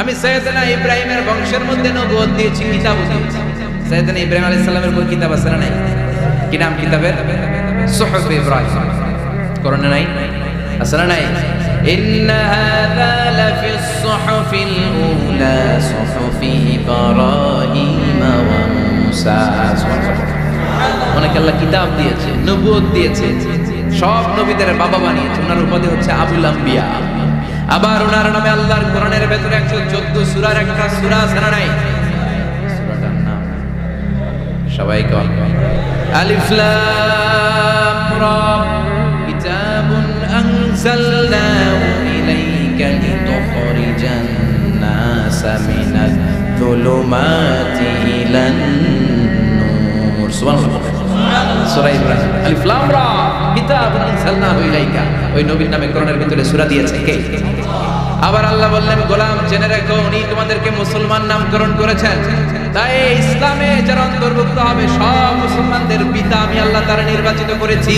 আমি সাইয়েদনা ইব্রাহিমের বংশের মধ্যে নবুয়ত দিয়েছি, কিতাব দিয়েছি। সাইয়েদনা ইব্রাহিম আলাইহিস সালামের কোন কিতাব আছে না নাই? কি নাম কিতাবের? সুহুফ ইব্রাহিম। কোরআনে নাই? আছে না নাই? ইন্না হাযা লাফিস সুহুফিল উলা সুহুফি ইব্রাহিম ওয়া মূসা। অনেক আল্লাহ কিতাব দিয়েছে, নবুয়ত দিয়েছে, সব নবীদের বাবা বানিয়েছে। ওনার উপাধি হচ্ছে আবুল আম্বিয়া। আবার ওনার নামে আল্লাহর কোরআনের ভেতরে 114 সূরার একটা সূরা আছে না নাই? সূরাটার নাম সবাই কোন? আলিফ লাম রা। কিতাবুন আনজালনাহু ইলাইকা লিতুখরিজান নাসা মিনাল যুলুমাতি ইলান নূর। সুবহানাল্লাহ। সূরা ইব্রাহিম আলিফ লাম রা কিতাবুন আনজালনাহু ইলাইকা। ওই নবীর নামে কোরআনের ভিতরে সূরা দিয়েছে কে? আবার আল্লাহ বললেন, গোলাম জেনে রাখো, উনি তোমাদেরকে মুসলমান নামকরণ করেছেন। তাই ইসলামে যারা অন্তর্ভুক্ত হবে সব মুসলমানদের পিতা আমি আল্লাহ তাআলা নির্বাচিত করেছি।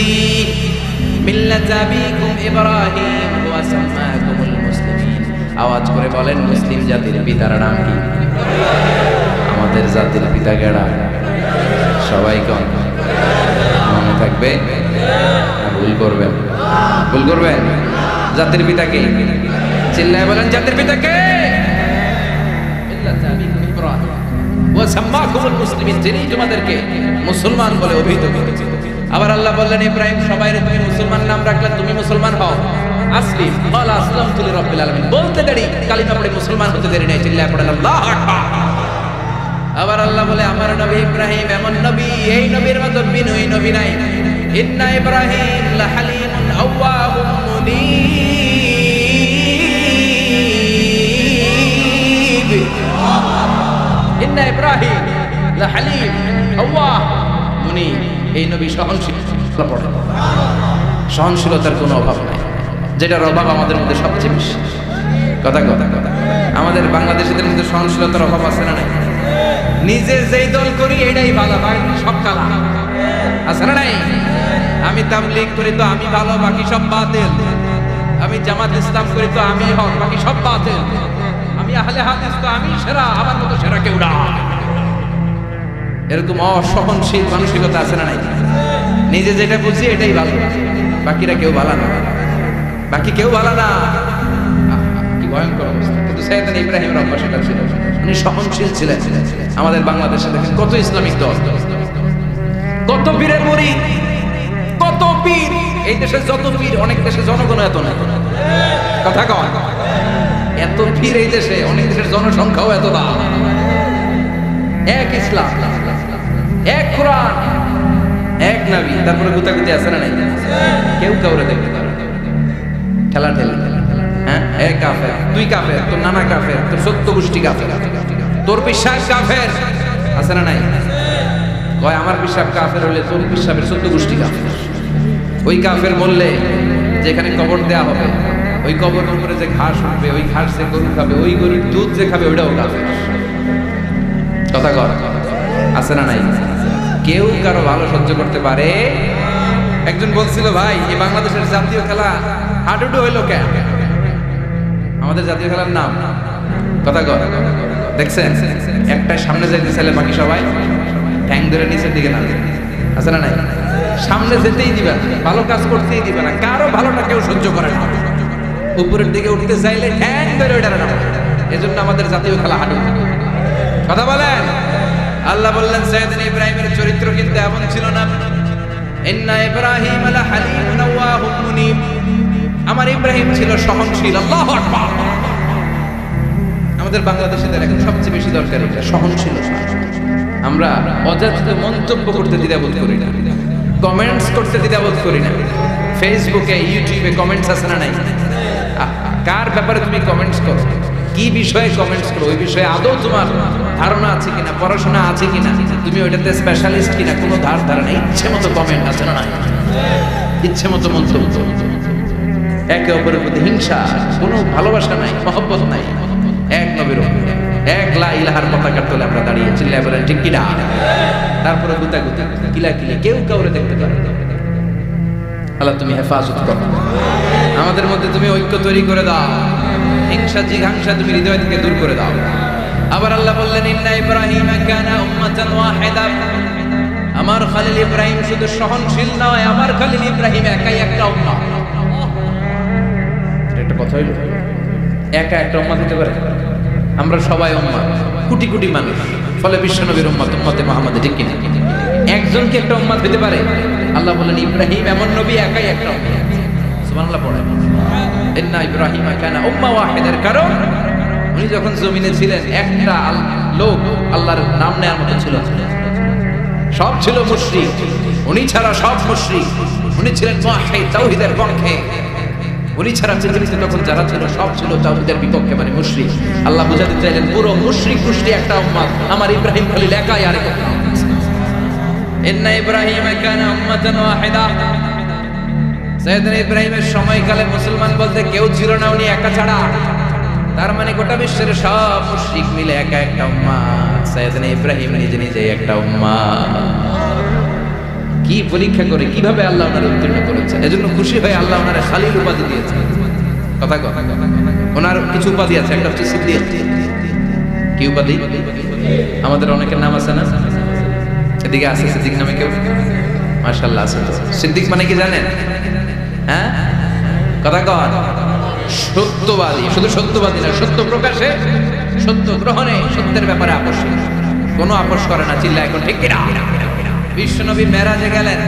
মিল্লাত আবিকুম ইব্রাহিম ওয়া সাম্মাকুমুল মুসলিমিন। আওয়াজ করে বলেন, মুসলিম জাতির পিতার নাম কি? আমাদের জাতির পিতা কেডা? সবাই কোন? মনে থাকবে? ভুল করবেন? ভুল করবেন? জাতির পিতা কে? চিল্লায় বলেন, জাতির পিতা কে? মিল্লাত আবিকুম ইব্রাহিম ওয়া সাম্মাকুমুল মুসলিমিন। যিনি তোমাদেরকে মুসলমান বলে অভিহিত করেছেন। আবার আল্লাহ বললেন, ইব্রাহিম সবাইরে তুমি মুসলমান নাম রাখলে, তুমি মুসলমান হও। আসলিম ক্বালা আসলামতু লিরাব্বিল আলামিন। বলতে দেরি, কালিমা পড়ে মুসলমান হতে দেরি নাই। চিল্লায় পড়েন আল্লাহু আকবার। আবার আল্লাহ বলে, আমার নবী ইব্রাহিম এমন নবী, এই নবীর মতো বিনয়ী নবী নাই। ইন্না ইব্রাহিম লাহালিমুন আওয়াহুম মুনীব। ইন্না ইব্রাহিম লাহালিম আওয়াহ মুনীব। এই নবী সহনশীল। পড়ে সহনশীলতার কোনো অভাব নাই, যেটার অভাব আমাদের মধ্যে সবচেয়ে বেশি। কথা কথা কথা আমাদের বাংলাদেশিদের মধ্যে সহনশীলতার অভাব আছে না নাই? নিজে যেই দল করি এটাই ভালো, বাকি সব কালা। আছে না নাই? আমি তাবলীগ করি তো আমি ভালো, বাকি সব বাতিল। আমি জামাত ইসলাম করি তো আমি হক, বাকি সব বাতিল। আমি আহলে হাদিস তো আমি সেরা, আমার মতো সেরা কেউ না। এরকম অসহনশীল মানসিকতা আছে না নাই? নিজে যেটা বুঝি এটাই ভালো, বাকিরা কেউ ভালো না, বাকি কেউ ভালো না। কি ভয়ঙ্কর অবস্থা। কিন্তু সাইয়েদনা ইব্রাহিমের অভ্যাস এটা ছিল, উনি সহনশীল ছিলেন। আমাদের বাংলাদেশে দেখেন কত ইসলামিক দল, কত পীরের মুরিদ, কত পীর। এই দেশে যত পীর, অনেক দেশে জনগণ এত না। কথা কয়, এত পীর এই দেশে, অনেক দেশের জনসংখ্যাও এত না। এক ইসলাম, এক কোরআন, এক নবী, তারপরে গুতাগুতি আছে না নাই? কেউ কাউরে দেখতে পারে খেলা ঠেলে। হ্যাঁ, এক কাফের, তুই কাফের, তোর নানা কাফের, তোর 14 গোষ্ঠী কাফের, তোর পিসাব কাফের। আছে না নাই? কয় আমার পিসাব কাফের হলে তোর পিসাবের 14 গোষ্ঠী কাফের। ওই কাফের বললে যেখানে কবর দেয়া হবে, ওই কবরের উপরে যে ঘাস উঠবে, ওই ঘাস যে গরু খাবে, ওই গরুর দুধ যে খাবে, ওইটাও কাফের। কথা কর, আছে না নাই? কেউ কারো ভালো সহ্য করতে পারে? একজন বলছিল, ভাই এই বাংলাদেশের জাতীয় খেলা হাডুডু হইলো কেন? আমাদের জাতীয় খেলার নাম কথা কর, দেখছেন? একটা সামনে যাইতে চাইলে বাকি সবাই ঠ্যাং ধরে নিচের দিকে না। আছে না নাই? সামনে যেতেই দিবে না, ভালো কাজ করতেই দিবে না, কারো ভালোটা কেউ সহ্য করে না। উপরের দিকে উঠতে চাইলে ঠ্যাং ধরে ওইটা না। এজন্য আমাদের জাতীয় খেলা হাডুডু। কথা বলেন। আল্লাহ বললেন, সাইয়েদনা ইব্রাহিমের চরিত্র কিন্তু এমন ছিল না। ইন্না ইব্রাহিম লাহালিমুন আওয়াহুম মুনীব। আমার ইব্রাহিম ছিল সহনশীল। আল্লাহু আকবার। আমাদের বাংলাদেশিদের এখন সবচেয়ে বেশি দরকার এটা, সহনশীলতা। আমরা অযাচিত মন্তব্য করতে দ্বিধাবোধ করি না, কমেন্টস করতে দ্বিধাবোধ করি না। ফেসবুকে, ইউটিউবে কমেন্টস আছে না নাই? কার ব্যাপারে তুমি কমেন্টস করো, কি বিষয়ে কমেন্টস করো, ওই বিষয়ে আদৌ তোমার ধারণা আছে কিনা, পড়াশোনা আছে কিনা, তুমি ওইটাতে স্পেশালিস্ট কিনা, কোনো ধারণা। ইচ্ছে মতো কমেন্ট আছে না নাই? ইচ্ছে মতো মন্তব্য, একে অপরের প্রতি হিংসা, কোনো ভালোবাসা নাই, মহব্বত নাই। এক নবীর উপরে, এক লা ইলাহার পতাকার তলে আমরা দাঁড়িয়ে, চিল্লায় বলেন ঠিক কিনা? তারপরে গুতাগুতি, কিলাকিলি, কেউ কাউরে দেখতে পারে না। আল্লাহ তুমি হেফাজত করো, আমাদের মধ্যে তুমি ঐক্য তৈরি করে দাও। হিংসা জিঘাংসা তুমি হৃদয় থেকে দূর করে দাও। আবার আল্লাহ বললেন ইন্না ইব্রাহিম কানা উম্মাতান ওয়াহিদা, আমার খলিল ইব্রাহিম শুধু সহনশীল নয়, আমার খলিল ইব্রাহিম একাই একটা উম্মাহ। এটা কথা হইল, একা একটা উম্মাহ দিতে পারে? আমরা সবাই উম্মাহ, কোটি কোটি মানুষ, ফলে বিশ্বনবীর উম্মত, উম্মতে মুহাম্মাদ, ঠিক কিনা? একজন কি একটা উম্মাহ দিতে পারে? আল্লাহ বলেন ইব্রাহিম এমন নবী, একাই একটা উম্মাহ। সুবহানাল্লাহ পড়েন, ইন্না ইব্রাহিম কানা উম্মাহ ওয়াহিদার কারণ উনি যখন জমিনে ছিলেন একটা লোক আল্লাহর নাম নেওয়ার মতো ছিল, সব ছিল মুশরিক, উনি ছাড়া সব মুশরিক। উনি ছিলেন মুওয়াহহিদ, তাওহীদের পক্ষে। উনি ছাড়া পৃথিবীতে তখন যারা ছিল সব ছিল তাওহীদের বিপক্ষে, মানে মুশরিক। আল্লাহ বুঝাতে চাইলেন পুরো মুশরিক গোষ্ঠী একটা উম্মাহ, আমার ইব্রাহিম খলিল একাই আরেক উম্মাহ। ইন্না ইব্রাহিম কানা উম্মাতান ওয়াহিদা। সাইয়েদনা ইব্রাহিমের সময়কালে মুসলমান বলতে কেউ ছিল না, উনি একা ছাড়া। তার মানে গোটা বিশ্বের সব মুশরিক মিলে একা একটা উম্মাহ, সাইয়েদনা ইব্রাহিম নিজে নিজে একটা উম্মাহ। কি পরীক্ষা করে কিভাবে আল্লাহ ওনার উত্তীর্ণ করেছেন, এজন্য খুশি হয়ে আল্লাহ ওনারে খালিল উপাধি দিয়েছেন। কথা কথা ওনার কিছু উপাধি আছে, একটা হচ্ছে সিদ্দিক। কি উপাধি? আমাদের অনেকের নাম আছে না, এদিকে আছে সিদ্দিক নামে কেউ? মাশাআল্লাহ আছে। সিদ্দিক মানে কি জানেন? হ্যাঁ, কথা কন। সত্যবাদী, শুধু সত্যবাদী না, সত্য প্রকাশে, সত্য গ্রহণে, সত্যের ব্যাপারে আপোষ, কোনো আপোষ করে না। চিল্লা এখন ঠিক কিনা? বিশ্বনবী মেরাজে গেলেন,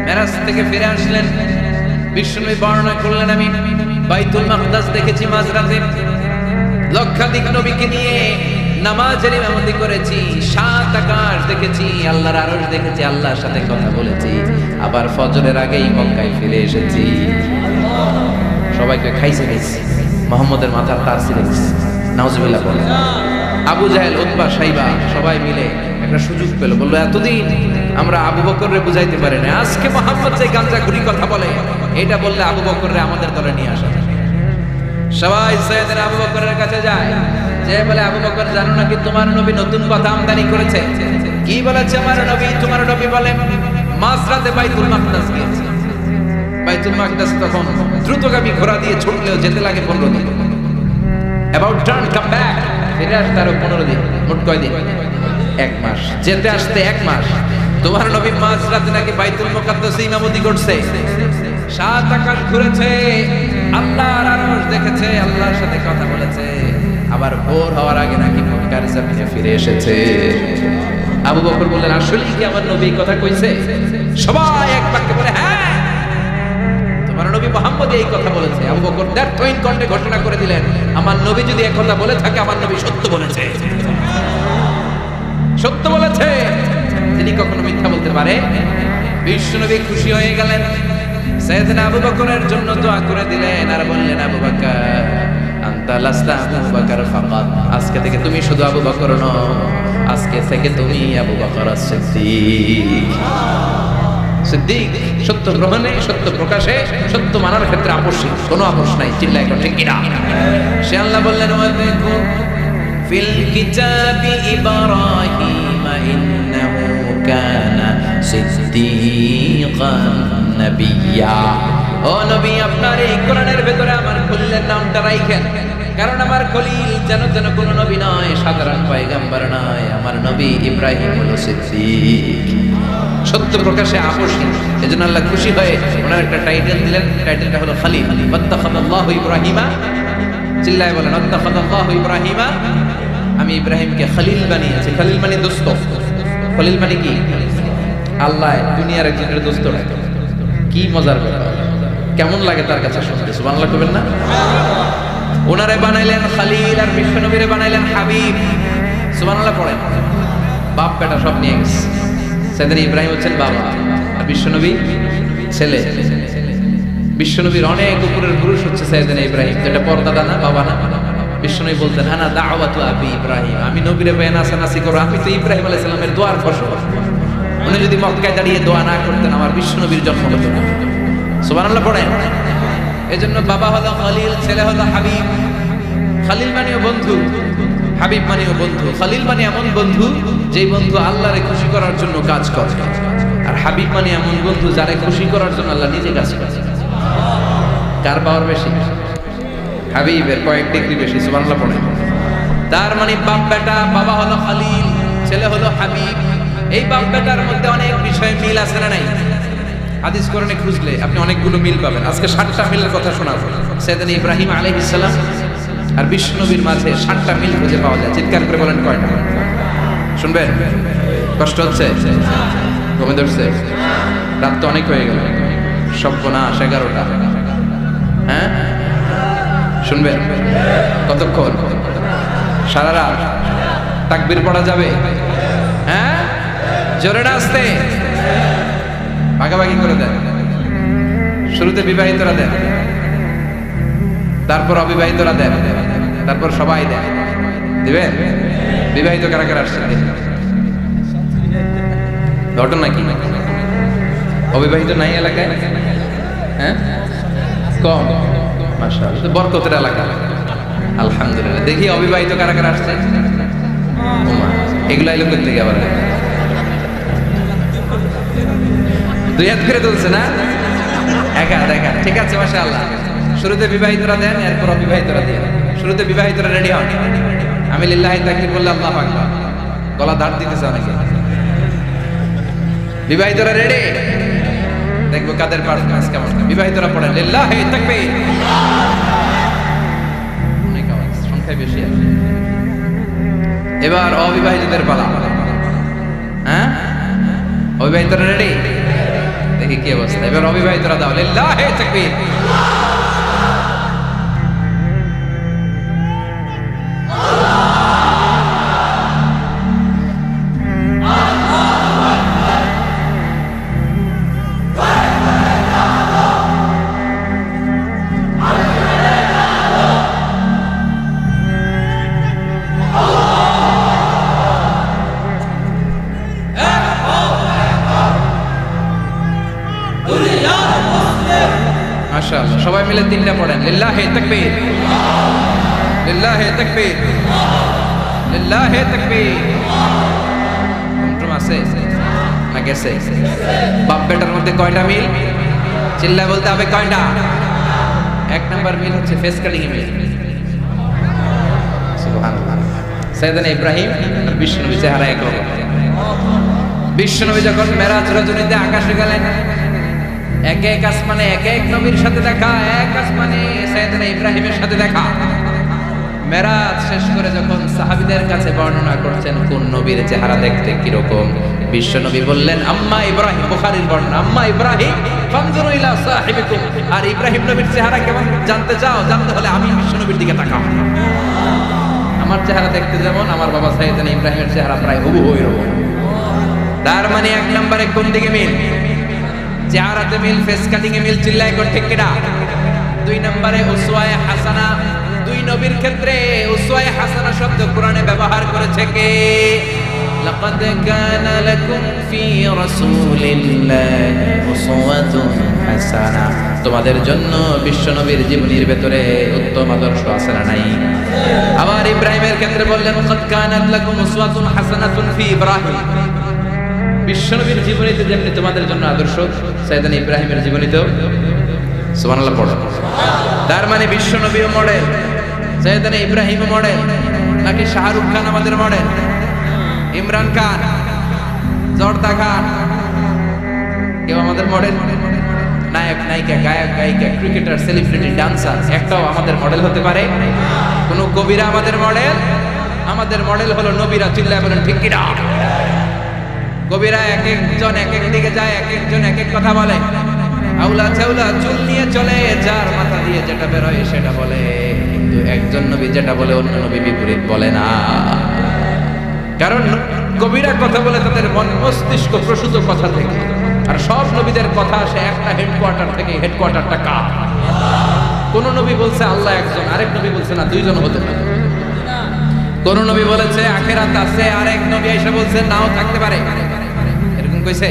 মেরাজ থেকে ফিরে আসলেন, বিশ্বনবী বর্ণনা করলেন আমি বাইতুল মাকদাস দেখেছি মাঝরাতে, লক্ষাধিক নবীকে নিয়ে নামাজের ইমামতি করেছি, 7 আকাশ দেখেছি, আল্লাহর আরশ দেখেছি, আল্লাহর সাথে কথা বলেছি, আবার ফজরের আগেই মক্কায় ফিরে এসেছি। সবাইকে খাইছে মুহাম্মদের মাথার তাজ ছিঁড়েছে, নাউজুবিল্লাহ বলে। আবু জাহেল, উতবা, সাইবা সবাই মিলে একটা সুযোগ পেল, বললো এতদিন আমরা আবু বকররে বুঝাইতে পারি না, আজকে মুহাম্মদ যে গাঁজাখুরি কথা বলে এটা বললে আবু বকররে আমাদের দলে নিয়ে আসা। সবাই সাইয়েদনা আবু বকরের কাছে যায়, যে বলে আবু বকর জানো নাকি তোমার নবী নতুন কথা আমদানি করেছে? কি বলেছে আমার নবী? তোমার নবী বলে মাঝরাতে বাইতুল মাকদাস গিয়েছে। বাইতুল মাকদাস তখন দ্রুতগামী ঘোড়া দিয়ে ছুটলেও যেতে লাগে 15 দিন। অ্যাবাউট টার্ন কাম ব্যাক, ফিরে আসতে আরো 15 দিন। মোট কয় দিন? 1 মাস। যেতে আসতে 1 মাস। তোমার নবী মাঝরাতে নাকি বাইতুল মুকাদ্দাসে ইমামতি করছে, 7 আকাশ ঘুরেছে, আল্লাহর আরশ দেখেছে, আল্লাহর সাথে কথা বলেছে, আবার ভোর হওয়ার আগে নাকি মক্কার জমিনে ফিরে এসেছে। আবু বকর বললেন আসলেই কি আমার নবী এই কথা কইছে? সবাই এক বাক্যে বলে হ্যাঁ, তোমার নবী মুহাম্মদ এই কথা বলেছে। আবু বকর দ্ব্যর্থহীন কণ্ঠে ঘোষণা করে দিলেন, আমার নবী যদি এই কথা বলে থাকে, আমার নবী সত্য বলেছে, সত্য বলেছে, তিনি কখনো মিথ্যা বলতে পারে? বিশ্বনবী খুশি হয়ে গেলেন, সাইয়েদনা আবু বকরের জন্য দোয়া করে দিলেন, আর বললেন আবু বকর আনতা লাস্তা আবু বকর ফাকাত, আজকে থেকে তুমি শুধু আবু বকর নও, আজকে থেকে তুমি আবু বকর সিদ্দিক। সিদ্দিক সত্য গ্রহণে, সত্য প্রকাশে, সত্য মানার ক্ষেত্রে আপোষী, কোনো আপোষ নাই। চিল্লা এখন ঠিক কিনা? সে আল্লাহ বললেন ওয়াযকুর ফিল কিতাবি ইব্রাহিম ইন্নাহু কানা সিদ্দিকান নাবিয়্যা। ও নবী, আপনার এই কোরআনের ভেতরে আমার খলিলের নামটা রাখেন, কারণ আমার খলিল যেন কোনো নবী নয়, সাধারণ পয়গম্বর নয়, আমার নবী ইব্রাহিম হলো সিদ্দিক, সত্য প্রকাশে আপোষী। এজন্য আল্লাহ খুশি হয়ে ওনার একটা টাইটেল দিলেন, টাইটেলটা হলো খলিল। ওয়াত্তাখাযাল্লাহু ইব্রাহিমা, চিল্লায় বলেন ওয়াত্তাখাযাল্লাহু ইব্রাহিমা, আমি ইব্রাহিমকে খলিল বানিয়েছি। খলিল মানে দোস্ত। খলিল মানে কি? আল্লাহ দুনিয়ার একজনের দোস্ত রাখে। কি মজার ব্যাপার, কেমন লাগে তার কাছে শুনতে? সুবহানাল্লাহ কইবেন না? ওনারে বানাইলেন খলিল, আর বিশ্বনবীরে বানাইলেন হাবিব। সুবহানাল্লাহ পড়েন। বাপ বেটা সব নিয়ে গেছে। সাইয়েদনা ইব্রাহিম হচ্ছেন বাবা, আর বিশ্বনবী ছেলে। বিশ্বনবীর অনেক উপরের পুরুষ হচ্ছে সাইয়েদনা ইব্রাহিম, যেটা পরদাদা না, বাবা না। বিশ্বনবী বলতেন আনা দাওয়াতু আবি ইব্রাহিম, আমি নবীরে বেনাসানাসি করো, আমি তো ইব্রাহিম আলাইহিস সালামের দোয়ার ফসল। উনি যদি মক্কায় দাঁড়িয়ে দোয়া না করতেন, আমার বিশ্বনবীর জন্ম হতো না। সুবহানাল্লাহ পড়েন। এজন্য বাবা হলো খলিল, ছেলে হলো হাবিব। খলিল মানেও বন্ধু, হাবিব মানেও বন্ধু। খলিল মানে এমন বন্ধু যেই বন্ধু আল্লাহরে খুশি করার জন্য কাজ করে, আর হাবিব মানে এমন বন্ধু যারে খুশি করার জন্য আল্লাহ নিজে কাজ করে। কার পাওয়ার বেশি? হাবিবের কয়েক ডিগ্রি বেশি, সুবহানাল্লাহ পড়ে। তার মানে বাপ বেটা, বাবা হলো খলিল, ছেলে হলো হাবিব। এই বাপ বেটার মধ্যে অনেক বিষয়ে মিল আছে না নাই? হাদিস কোরআনে খুঁজলে আপনি অনেকগুলো মিল পাবেন। আজকে 7টা মিলের কথা শোনাবো। সাইয়েদনা ইব্রাহিম আলাইহিস সালাম আর বিশ্ব নবীর মাঝে 7টা মিল খুঁজে পাওয়া যায়। চিৎকার করে বলেন কয়টা? শুনবেন? কষ্ট হচ্ছে? ঘুমে ধরছে? রাত তো অনেক হয়ে গেল, সর্বনাশ 11টা। হ্যাঁ শুনবেন? কতক্ষণ? সারা রাত? তাকবীর পড়া যাবে? হ্যাঁ জোরে না আসতে? ভাগাভাগি করে দেন। শুরুতে বিবাহিতরা দেন, তারপর অবিবাহিতরা দেন, তারপর সবাই দেন। দিবেন? বিবাহিত কারা কারা আসছেন? ঘটনা কি? অবিবাহিত নাই এলাকায়? হ্যাঁ কম, মাশাআল্লাহ, বরকতের এলাকা। আলহামদুলিল্লাহ। দেখি অবিবাহিত কারা কারা আসছে? এগুলা এলো কোথা থেকে আবার? দুই হাত করে তুলছে না? একা দেখা, ঠিক আছে, মাশাআল্লাহ। শুরুতে বিবাহিতরা দেন, এরপর অবিবাহিতরা দেন। শুরুতে বিবাহিতরা রেডি হন। আমি লিল্লাহি তাকবীর বললে আল্লাহু আকবার, গলা দাঁড় দিতেছে অনেকে। বিবাহিতরা রেডি? দেখবো কাদের পারফরম্যান্স কেমন। বিবাহিতরা পড়েন লিল্লাহি তাকবীর। অনেক আওয়াজ, সংখ্যায় বেশি আছে। এবার অবিবাহিতদের পালা। হ্যাঁ অবিবাহিতরা রেডি? দেখি কি অবস্থা। এবার অবিবাহিতরা দাও লিল্লাহি তাকবীর। মাশাআল্লাহ, সবাই মিলে তিনটা পড়েন লিল্লাহি তাকবীর, লিল্লাহি তাকবীর, লিল্লাহি তাকবীর। কন্ট্রোল আছে না গেছে? বাপ বেটার মধ্যে কয়টা মিল? চিল্লা বলতে হবে কয়টা? 1 নাম্বার মিল হচ্ছে ফেস কাটিং মিল। সুবহানাল্লাহ। সাইয়েদনা ইব্রাহিম আর বিশ্বনবী চেহারা এক রকম। বিশ্বনবী যখন মেরাজ রজনীতে আকাশে গেলেন, এক এক আসমানে এক এক নবীর সাথে দেখা, এক আসমানে সাইয়েদনা ইব্রাহিমের সাথে দেখা। মেরাজ শেষ করে যখন সাহাবীদের কাছে বর্ণনা করছেন কোন নবীর চেহারা দেখতে কিরকম, বিশ্ব নবী বললেন আম্মা ইব্রাহিম, বুখারীর বর্ণনা, আম্মা ইব্রাহিম ফানজুরু ইলা সাহিবিকুম। আর ইব্রাহিম নবীর চেহারা কেমন জানতে চাও? জানতে হলে আমি বিশ্ব নবীর দিকে তাকাও। আমার চেহারা দেখতে যেমন, আমার বাবা সাইয়েদনা ইব্রাহিমের চেহারা প্রায় হুবহু এরকম। তার মানে 1 নম্বরে কোন দিকে মিল? চেহারাতে মিল, ফেস কাটিং এ মিল। চিল্লায় কোন ঠিক কিনা? 2 নম্বরে উসওয়ায়ে হাসানা। দুই নবীর ক্ষেত্রে উসওয়ায়ে হাসানা শব্দ কোরআনে ব্যবহার করেছে কে? লাকাদ কানা লাকুম ফি রাসূলিল্লাহি উসওয়াতুন হাসানা। তোমাদের জন্য বিশ্ব নবীর জীবনীর ভেতরে উত্তম আদর্শ আছে না নাই? আবার ইব্রাহিমের ক্ষেত্রে বললেন লাকাদ কানাত লাকুম উসওয়াতুন হাসানাতুন ফি ইব্রাহিম। বিশ্বনবীর জীবনীতে যেমনি তোমাদের জন্য আদর্শ, সাইয়েদনা ইব্রাহিমের জীবনীতেও সুবহানাল্লাহ পড়ো। তার মানে বিশ্বনবীও মডেল, সাইয়েদনা ইব্রাহিমও মডেল। নাকি শাহরুখ খান আমাদের মডেল, ইমরান খান, জর্দা খান কেউ আমাদের মডেল? নায়ক নায়িকা, গায়ক গায়িকা, ক্রিকেটার, সেলিব্রিটি, ডান্সার একটাও আমাদের মডেল হতে পারে? কোন কবিরা আমাদের মডেল? আমাদের মডেল হলো নবীরা। চিল্লায় বলেন ঠিক কিনা? কবিরা এক একজন এক এক দিকে যায়, এক একজন এক এক কথা বলে। আউলা চাউলা চুল নিয়ে চলে, যার মাথা দিয়ে যেটা বের হয় সেটা বলে। কিন্তু একজন নবী যেটা বলে অন্য নবী বিপরীত বলে না। কারণ কবিরা কথা বলে তাদের মন মস্তিষ্ক প্রসূত কথা থেকে, আর সব নবীদের কথা আসে একটা হেডকোয়ার্টার থেকে। হেডকোয়ার্টারটা কার? কোন নবী বলছে আল্লাহ একজন, আরেক নবী বলছে না দুইজন হতে পারে। কোন নবী বলেছে আখিরাত আছে, আরেক নবী এসে বলছে নাও থাকতে পারে। এরকম কইছে?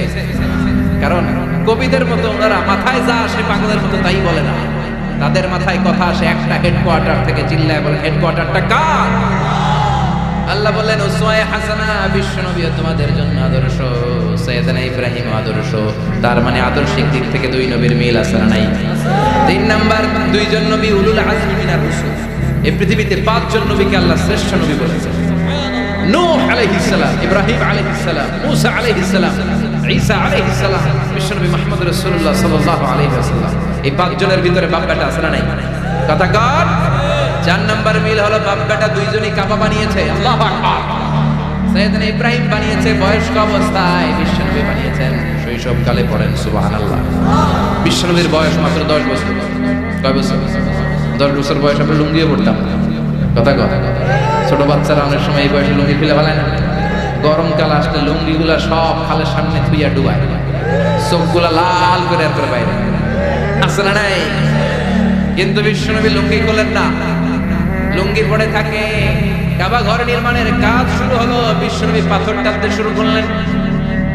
কারণ কবিদের মতো ওনারা মাথায় যা আসে পাগলের মতো তাই বলে না। তাদের মাথায় কথা আসে একটা হেডকোয়ার্টার থেকে। চিল্লায় বলে হেডকোয়ার্টারটা কার? আল্লাহ বললেন উসওয়ায়ে হাসানা, বিশ্বনবী তোমাদের জন্য আদর্শ, সাইয়েদনা ইব্রাহিম আদর্শ। তার মানে আদর্শিক দিক থেকে দুই নবীর মিল আছে না নাই? 3 নাম্বার, দুইজন নবী উলুল আজমি মিনার রাসূল। এই পৃথিবীতে 5 জন নবীকে আল্লাহ শ্রেষ্ঠ নবী বলেছেন। নূহ আলাইহিস সালাম, ইব্রাহিম আলাইহিস সালাম, মূসা আলাইহিস সালাম, ঈসা আলাইহিস সালাম, বিশ্বনবী মুহাম্মদ রাসূলুল্লাহ সাল্লাল্লাহু আলাইহি ওয়াসাল্লাম। এই 5 জনের ভিতরে বাপ বেটা আছে না নাই? কথা কর। 4 নাম্বার মিল হলো বাপ বেটা দুইজনই কাবা বানিয়েছে। আল্লাহু আকবার। সাইয়েদনা ইব্রাহিম বানিয়েছে বয়স্ক অবস্থায়, বিশ্বনবী বানিয়েছেন শৈশবকালে। পড়েন সুবহানাল্লাহ। বিশ্বনবীর বয়স মাত্র 10 বছর। কয় বছর? 10 বছর বয়স আমরা লুঙ্গিও পড়তাম। কথা কথা। ছোট বাচ্চারা অনেক সময় এই বয়সে লুঙ্গি ফেলে ফেলায় না। গরমকাল আসলে লুঙ্গিগুলা সব খালের সামনে থুইয়া ডুবায়, চোখগুলা লাল করে এরপরে বাইরে আছে না নাই? কিন্তু বিশ্বনবী লুঙ্গি খোলেন না, লুঙ্গি পড়ে থাকে। কাবা ঘর নির্মাণের কাজ শুরু হলো, বিশ্বনবী পাথর টানতে শুরু করলেন।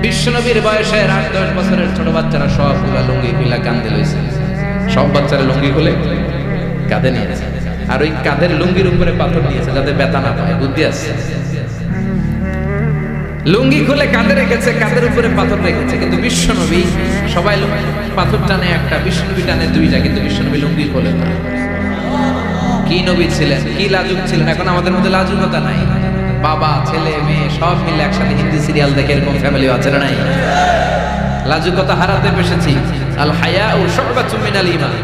বিশ্বনবীর বয়সের 8-10 বছরের ছোট বাচ্চারা সবগুলা লুঙ্গি খুলে কাঁদতে লইছে। সব বাচ্চারা লুঙ্গি খুলে কাঁধে নিয়েছে, আর ওই কাঁধের লুঙ্গির উপরে পাথর নিয়েছে যাতে ব্যথা না পায়। বুদ্ধি আছে। লুঙ্গি খুলে কাঁধে রেখেছে, কাঁধের উপরে পাথর রেখেছে। কিন্তু বিশ্বনবী, সবাই পাথর টানে একটা, বিশ্বনবী টানে 2টা, কিন্তু বিশ্বনবী লুঙ্গি খোলেন না। কি নবী ছিলেন, কি লাজুক ছিলেন! এখন আমাদের মধ্যে লাজুকতা নাই। বাবা ছেলে মেয়ে সব মিলে একসাথে হিন্দি সিরিয়াল দেখে, এরকম ফ্যামিলি আছে না নাই? লাজুকতা হারাতে বসেছি। আল হায়াউ শুবাতুম মিনাল ঈমান।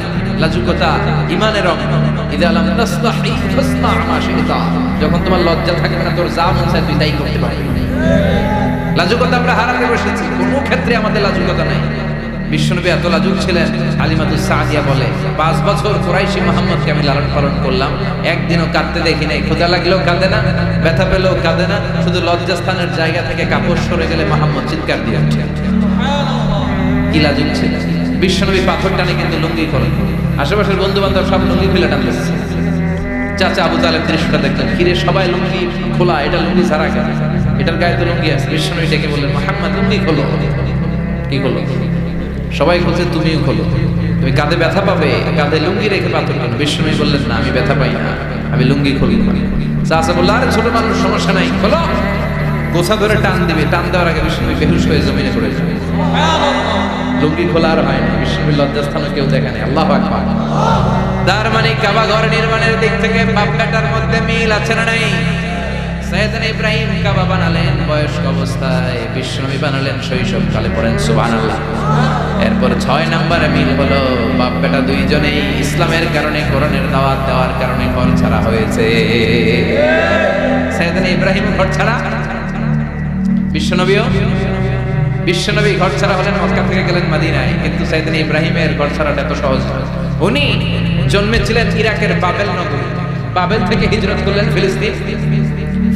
লাজুকতা ঈমানের অঙ্গ। ইযা লাম তাসতাহি ফাসনা মা শি'তা। যখন তোমার লজ্জা থাকবে না, তোর যা মন চায় তুই তাই করতে পারবি। লাজুকতা আমরা হারাতে বসেছি, কোনো ক্ষেত্রে আমাদের লাজুকতা নাই। বিশ্বনবী এত লাজুক ছিলেন, হালিমাতুস সাদিয়া বলে 5 বছর কুরাইশি মুহাম্মদকে আমি লালন পালন করলাম, একদিনও কাঁদতে দেখি নাই। ক্ষুধা লাগলেও কাঁদে না, ব্যথা পেলেও কাঁদে না, শুধু লজ্জাস্থানের জায়গা থেকে কাপড় সরে গেলে মুহাম্মদ চিৎকার দিয়ে ওঠে। কি লাজুক ছিলেন! বিশ্বনবী পাথর টানে কিন্তু লুঙ্গি খোলেন। আশেপাশের বন্ধু বান্ধব সব লুঙ্গি খুলে টানতেছে। চাচা আবু তালেব দৃশ্যটা দেখলেন, কিরে সবাই লুঙ্গি খোলা, এটা লুঙ্গি ছাড়া কেন? এটার গায়ে তো লুঙ্গি আছে। বিশ্বনবী ডেকে বললেন, মুহাম্মদ লুঙ্গি খোলো। কি খোলো? সবাই বলছে তুমিও খোলো, তুমি কাঁধে ব্যথা পাবে, কাঁধে লুঙ্গি রেখে পাথর কেন? বিশ্বনবী বললেন, না, আমি ব্যথা পাই না, আমি লুঙ্গি খুলি। চাচা বলল, আরে ছোট মানুষ, সমস্যা নাই, খোলো। গোছা ধরে টান দিবে, টান দেওয়ার আগে বিশ্বনবী বেহুশ হয়ে জমিনে পড়ে যাবে। লুঙ্গি খোলা আর হয় না। বিশ্বনবীর লজ্জাস্থানে কেউ দেখে নাই। আল্লাহু আকবার। তার মানে কাবা ঘর নির্মাণের দিক থেকে বাপ বেটার মধ্যে মিল আছে না নাই? সাইয়েদনা ইব্রাহিম কাবা বানালেন বয়স্ক অবস্থায়, বিশ্বনবী বানালেন শৈশবকালে। পড়েন সুবহানাল্লাহ। এরপর 6 নম্বরে মিল হলো বাপ বেটা দুইজনেই ইসলামের কারণে, কোরআনের দাওয়াত দেওয়ার কারণে ঘর ছাড়া হয়েছে। সাইয়েদনা ইব্রাহিম ঘর ছাড়া, বিশ্বনবী ঘর ছাড়া হলেন, মক্কা থেকে গেলেন মদিনায়। কিন্তু সাইয়েদনা ইব্রাহিমের ঘর ছাড়াটা এত সহজ নয়। উনি জন্মেছিলেন ইরাকের বাবেল নগরী। বাবেল থেকে হিজরত করলেন ফিলিস্তিন,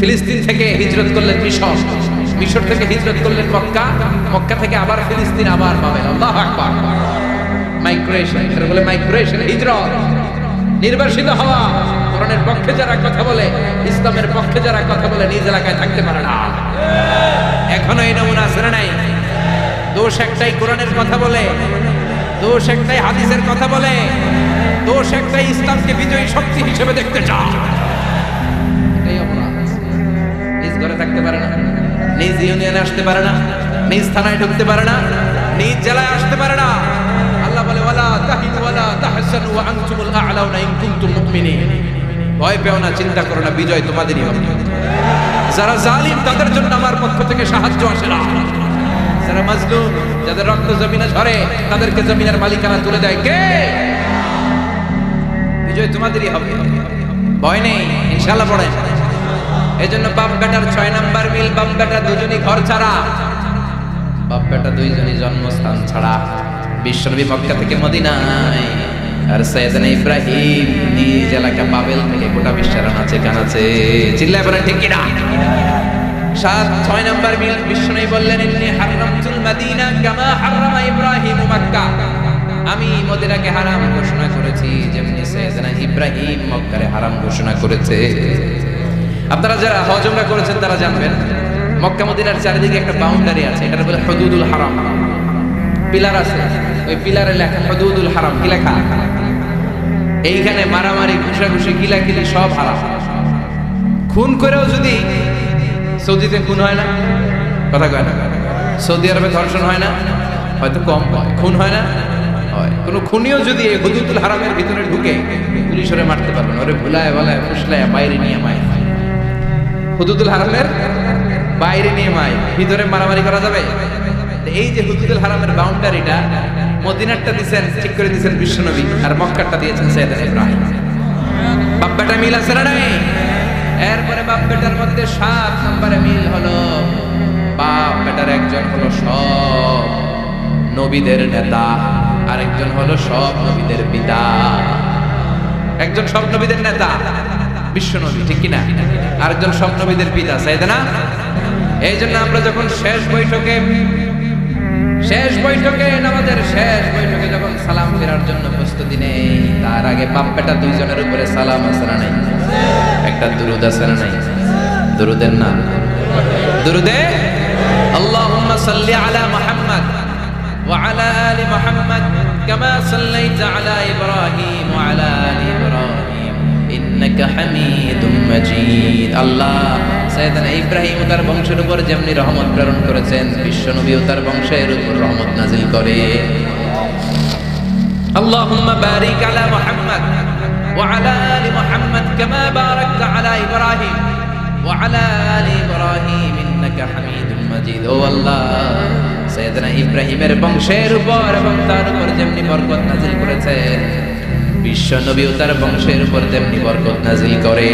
ফিলিস্তিন থেকে হিজরত করলেন মিশর, মিশর থেকে হিজরত করলেন মক্কা, মক্কা থেকে আবার ফিলিস্তিন, আবার বাবেল। আল্লাহু আকবার। মাইগ্রেশন, এটা বলে মাইগ্রেশন, হিজরত, নির্বাসিত হওয়া। কোরআনের পক্ষে যারা কথা বলে, ইসলামের পক্ষে যারা কথা বলে, নিজ এলাকায় থাকতে পারে না। এখনো এই নমুনা আছে না নাই? দোষ একটাই, কোরআনের কথা বলে, দোষ একটাই, হাদিসের কথা বলে, দোষ একটাই, ইসলামকে বিজয়ী শক্তি হিসেবে দেখতে চায়। এটাই অপরাধ। নিজ ঘরে থাকতে পারে না, নিজ ইউনিয়নে আসতে পারে না, নিজ থানায় ঢুকতে পারে না, নিজ জেলায় আসতে পারে না। আল্লাহ বলে, ওয়ালা তাহিনু ওয়ালা তাহসানু ওয়া আনতুমুল আ'লাউনা ইন কুনতুম মুমিনিন। ভয় পেও না, চিন্তা করো না, বিজয় তোমাদেরই হবে। যারা জালিম তাদের জন্য আমার পক্ষ থেকে সাহায্য আসে না। যারা মাজলুম, যাদের রক্ত জমিনে ঝরে, তাদেরকে জমিনের মালিকানা তুলে দেয় কে? বিজয় তোমাদেরই হবে, ভয় নেই, ইনশাআল্লাহ। পড়েন। এজন্য বাপ বেটার 6 নাম্বার মিল, বাপ বেটা দুজনই ঘর ছাড়া, বাপ বেটা দুইজনই জন্মস্থান ছাড়া। বিশ্বনবী মক্কা থেকে মদিনায়, আর সাইয়েদনা ইব্রাহিম নিজ এলাকা বাবেল থেকে গোটা বিশ্বের আনাচে কানাচে। চিল্লায় বলেন ঠিক কিনা? 6 নাম্বার মিল, বিশ্বনবী বললেন, ইন্নী হারামতুল মাদিনা কামা হারামা ইব্রাহিম মক্কা। আমি মদিনাকে হারাম ঘোষণা করেছি যেমনি সাইয়েদনা ইব্রাহিম মক্কারে হারাম ঘোষণা করেছে। আপনারা যারা হজ উমরা করেছেন তারা জানবেন, মক্কা মদিনার চারিদিকে একটা বাউন্ডারি আছে, এটা বলে হুদুদুল হারাম। পিলার আছে, ওই পিলারে লেখা হুদুদুল হারাম। কি লেখা? এইখানে মারামারি, ঘুষাঘুষি, কিলাকিলি সব হারাম। খুন করেও যদি সৌদিতে খুন হয় না? কথা কয় না? সৌদি আরবে ধর্ষণ হয় না? হয়তো কম হয়। খুন হয় না? হয়। কোনো খুনিও যদি এই হুদুদুল হারামের ভিতরে ঢুকে পুলিশ ওরে মারতে পারবে না, ওরে ভুলায় বলায় ফুসলায় বাইরে নিয়ে মায়। হুদুদুল হারামের বাইরে নিয়ে মায়, ভিতরে মারামারি করা যাবে? এই যে হুদুদুল হারামের বাউন্ডারিটা, মদিনারটা দিয়েছেন ঠিক করে দিয়েছেন বিশ্বনবী, আর মক্কারটা দিয়েছেন সাইয়েদনা ইব্রাহিম। বাপ বেটা মিল আছে না নাই? এরপরে বাপ বেটার মধ্যে 7 নম্বরে মিল হলো, বাপ বেটার একজন হলো সব নবীদের নেতা, আরেকজন হলো সব নবীদের পিতা। একজন সব নবীদের নেতা বিশ্বনবী, ঠিক কিনা? আরেকজন সব নবীদের পিতা সাইয়েদনা। এই জন্য আমরা যখন শেষ বৈঠকে আমাদের শেষ বৈঠকে যখন সালাম ফেরার জন্য প্রস্তুতি নেই, তার আগে বাপ বেটা দুইজনের উপরে সালাম আছে না নাই? একটা দুরূদ আছে না নাই? দুরূদের নাম দুরূদে আল্লাহুম্মা সাল্লি আলা মুহাম্মদ ওয়া আলা আলি মুহাম্মদ কামা সাল্লাইতা আলা ইব্রাহিম ওয়া আলা আলি ইব্রাহিম ইন্নাকা হামিদুম মাজিদ। আল্লাহ সাইয়েদনা ইব্রাহিম ও তার বংশের উপর যেমনি রহমত প্রেরণ করেছেন, বিশ্বনবী ও তার বংশের উপর রহমত নাজিল করে। আল্লাহুম্মা বারিক আলা মুহাম্মদ ওয়া আলা আলি মুহাম্মদ কামা বারাকতা আলা ইব্রাহিম ওয়া আলা আলি ইব্রাহিম ইন্নাকা হামিদুম মাজিদ। ও আল্লাহ, সাইয়েদনা ইব্রাহিমের বংশের উপর এবং তার উপর যেমনি বরকত নাজিল করেছেন, বিশ্বনবী ও তার বংশের উপর তেমনি বরকত নাজিল করে।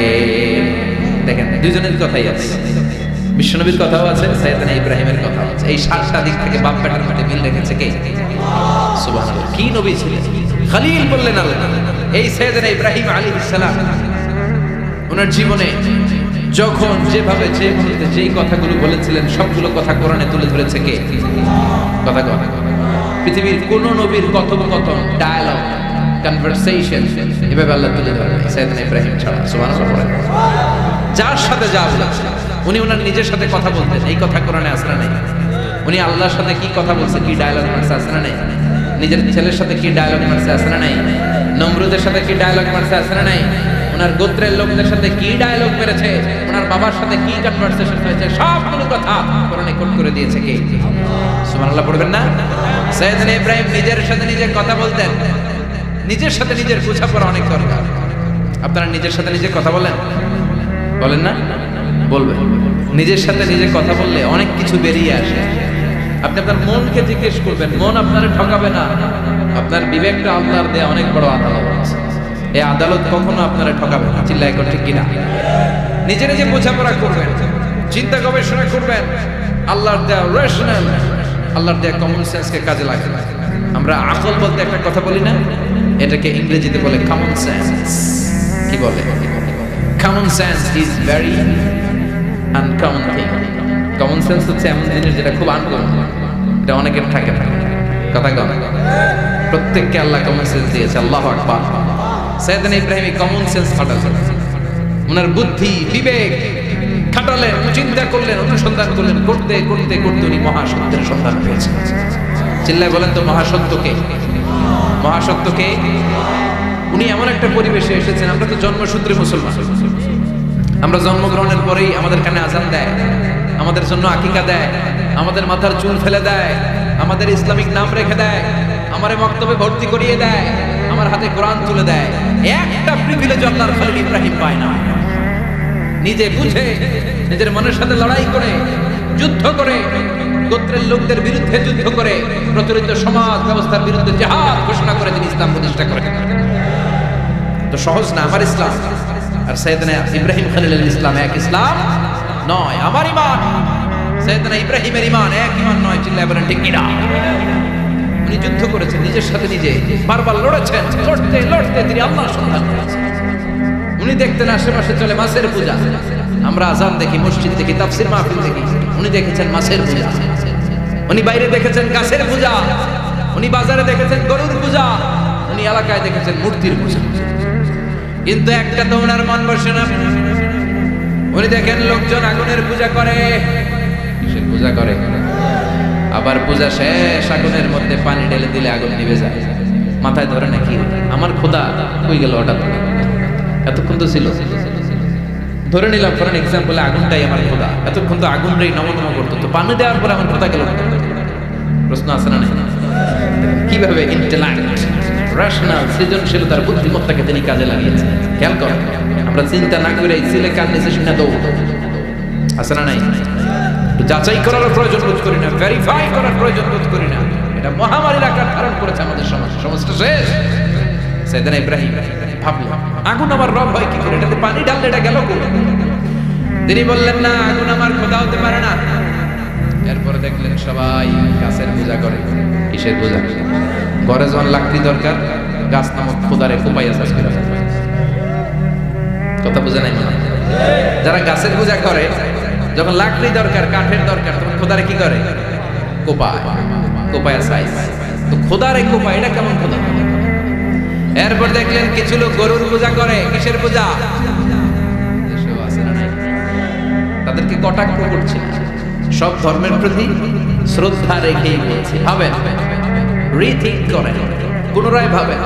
দেখেন, দুইজনের কথাই আছে, বিশ্বনবীর কথাও আছে, সাইয়েদনা ইব্রাহিমের কথাও আছে। এই 7টা দিক থেকে বাপ বেটার মধ্যে মিল রেখেছে কে? সুবহানাল্লাহ। কি নবী ছিলেন? খলিল বললেন আল্লাহ। এই সাইয়েদনা ইব্রাহিম আলাইহিস সালাম ওনার জীবনে যখন যেভাবে যে মুহূর্তে যেই কথাগুলো বলেছিলেন, সবগুলো কথা কোরআনে তুলে ধরেছে কে? কথা কথা পৃথিবীর কোন নবীর কথোপকথন, ডায়ালগ, কনভারসেশন এভাবে আল্লাহ তুলে ধরেন সাইয়েদনা ইব্রাহিম ছাড়া। সুবহানাল্লাহ পড়েন। যার সাথে যা বলেছেন, উনি ওনার নিজের সাথে কথা বলতেন, এই কথা কোরআনে আছে না নাই? উনি আল্লাহর সাথে কি কথা বলছে, কি ডায়ালগ মারছে আছে না নাই? নিজের ছেলের সাথে কি ডায়ালগ মারছে আছে না নাই? নমরুদের সাথে কি ডায়ালগ মারছে আছে না নাই? ওনার গোত্রের লোকদের সাথে কি ডায়ালগ মেরেছে, ওনার বাবার সাথে কি কনভারসেশন হয়েছে, সবগুলো কথা কোরআনে কোট করে দিয়েছে কে? সুবহানাল্লাহ পড়বেন না? সাইয়েদনা ইব্রাহিম নিজের সাথে নিজে কথা বলতেন। নিজের সাথে নিজের বোঝাপড়া অনেক দরকার। আপনারা নিজের সাথে নিজে কথা বলেন? বলেন না? বলবেন। নিজের সাথে নিজে কথা বললে অনেক কিছু বেরিয়ে আসে। আপনি আপনার মনকে জিজ্ঞেস করবেন, মন আপনারে ঠকাবে না। আপনার বিবেকটা আল্লাহর দেয়া অনেক বড় আদালত আছে, এই আদালত কখনো আপনারে ঠকাবে না। চিল্লায় এখন ঠিক কিনা? নিজে নিজে বোঝাপড়া করবেন, চিন্তা গবেষণা করবেন, আল্লাহর দেয়া রেশনাল, আল্লাহর দেয়া কমন সেন্সকে কাজে লাগাবেন। আমরা আকল বলতে একটা কথা বলি না, এটাকে ইংরেজিতে বলে কমন সেন্স। কি বলে? Common sense is very uncommon thing. Common sense হচ্ছে এমন জিনিস যেটা খুব আনকমন, এটা অনেকের থাকে না। কথা কম, প্রত্যেককে আল্লাহ কমন সেন্স দিয়েছে। আল্লাহু আকবার। সাইয়েদনা ইব্রাহিম কমন সেন্স খাটালেন, ওনার বুদ্ধি বিবেক খাটালেন, চিন্তা করলেন, অনুসন্ধান করলেন, করতে করতে করতে উনি মহাসত্যের সন্ধান পেয়েছেন। চিল্লায় বলেন তো মহাসত্যকে? মহাসত্যকে উনি এমন একটা পরিবেশে এসেছেন। আমরা তো জন্মসূত্রে মুসলমান, আমরা জন্মগ্রহণের পরেই আমাদের কানে আজান দেয়, আমাদের জন্য আকিকা দেয়, আমাদের মাথার চুল ফেলে দেয়, আমাদের ইসলামিক নাম রেখে দেয়, আমারে মক্তবে ভর্তি করিয়ে দেয়, আমার হাতে কোরআন তুলে দেয়। একটা প্রিভিলেজ আল্লাহর খলিল ইব্রাহিম পায় না। নিজে বুঝে, নিজের মনের সাথে লড়াই করে, যুদ্ধ করে, গোত্রের লোকদের বিরুদ্ধে যুদ্ধ করে, প্রচলিত সমাজ ব্যবস্থার বিরুদ্ধে জিহাদ ঘোষণা করে তিনি ইসলাম প্রতিষ্ঠা করেন। তো সহজ না আমার ইসলাম আর সাইয়েদনা ইব্রাহিম খলিলের ইসলাম এক ইসলাম নয়। আমার ঈমান সাইয়েদনা ইব্রাহিমের ঈমান এক ঈমান নয়। চিল্লায় বলেন ঠিক কিনা? উনি যুদ্ধ করেছেন, নিজের সাথে নিজে বারবার লড়েছেন, লড়তে লড়তে তিনি আল্লাহর সন্ধান পেয়েছেন। উনি দেখতেন আশেপাশে চলে মাছের পূজা, আমরা আজান দেখি, মসজিদ দেখি, তাফসীর মাহফিল দেখি, উনি দেখেছেন মাছের পূজা। উনি বাইরে দেখেছেন গাছের পূজা, উনি বাজারে দেখেছেন গরুর পূজা, উনি এলাকায় দেখেছেন মূর্তির পূজা। কিন্তু একটা তো ওনার মন বসে না। উনি দেখেন লোকজন আগুনের পূজা করে, কিসের পূজা করে? আবার পূজা শেষ, আগুনের মধ্যে পানি ঢেলে দিলে আগুন নিভে যায়। মাথায় ধরে নাকি আমার খোদা কই গেল হঠাৎ, এতক্ষণ তো ছিল। ধরে নিলাম ফর এন এক্সাম্পল আগুনটাই আমার খোদা, এতক্ষণ তো আগুন রে নম করতো, তো পানি দেওয়ার পরে আমার খোদা গেল। প্রশ্ন আছে না? কিভাবে ইন্টেলেক্ট, রেশনাল, সৃজনশীলতার বুদ্ধিমত্তাকে তিনি কাজে লাগিয়েছেন। খেয়াল করেন, আমরা চিন্তা না করে সিলে কান নিচে শুনে দৌড়, আছে না নাই? যাচাই করার প্রয়োজন বোধ করি না, ভেরিফাই করার প্রয়োজন বোধ করি না। এটা মহামারীর আকার ধারণ করেছে আমাদের সমাজ, সমাজটা শেষ। সাইয়েদনা ইব্রাহিম ভাবলেন আগুন আমার রব হয় কি করে, এটাতে পানি ঢাললে এটা গেল কোথায়? তিনি বললেন না, আগুন আমার খোদা হতে পারে না। এরপরে দেখলেন সবাই গাছের পূজা করে। কিসের পূজা? ঘরে যখন লাকড়ি দরকার, গাছ নামক খোদারে কোপাইয়া চাষ করে। কথা বুঝে নাই মনে? যারা গাছের পূজা করে, যখন লাকড়ি দরকার, কাঠের দরকার, তখন খোদারে কি করে? কোপায়, কোপায়া চাই। তো খোদারে কোপায়, এটা কেমন খোদা? এরপর দেখলেন কিছু লোক গরুর পূজা করে। কিসের পূজা? তাদেরকে কটাক্ষ করছে, সব ধর্মের প্রতি শ্রদ্ধা রেখেই বলছে ভাবেন, রিথিঙ্ক করেন, পুনরায় ভাবেন।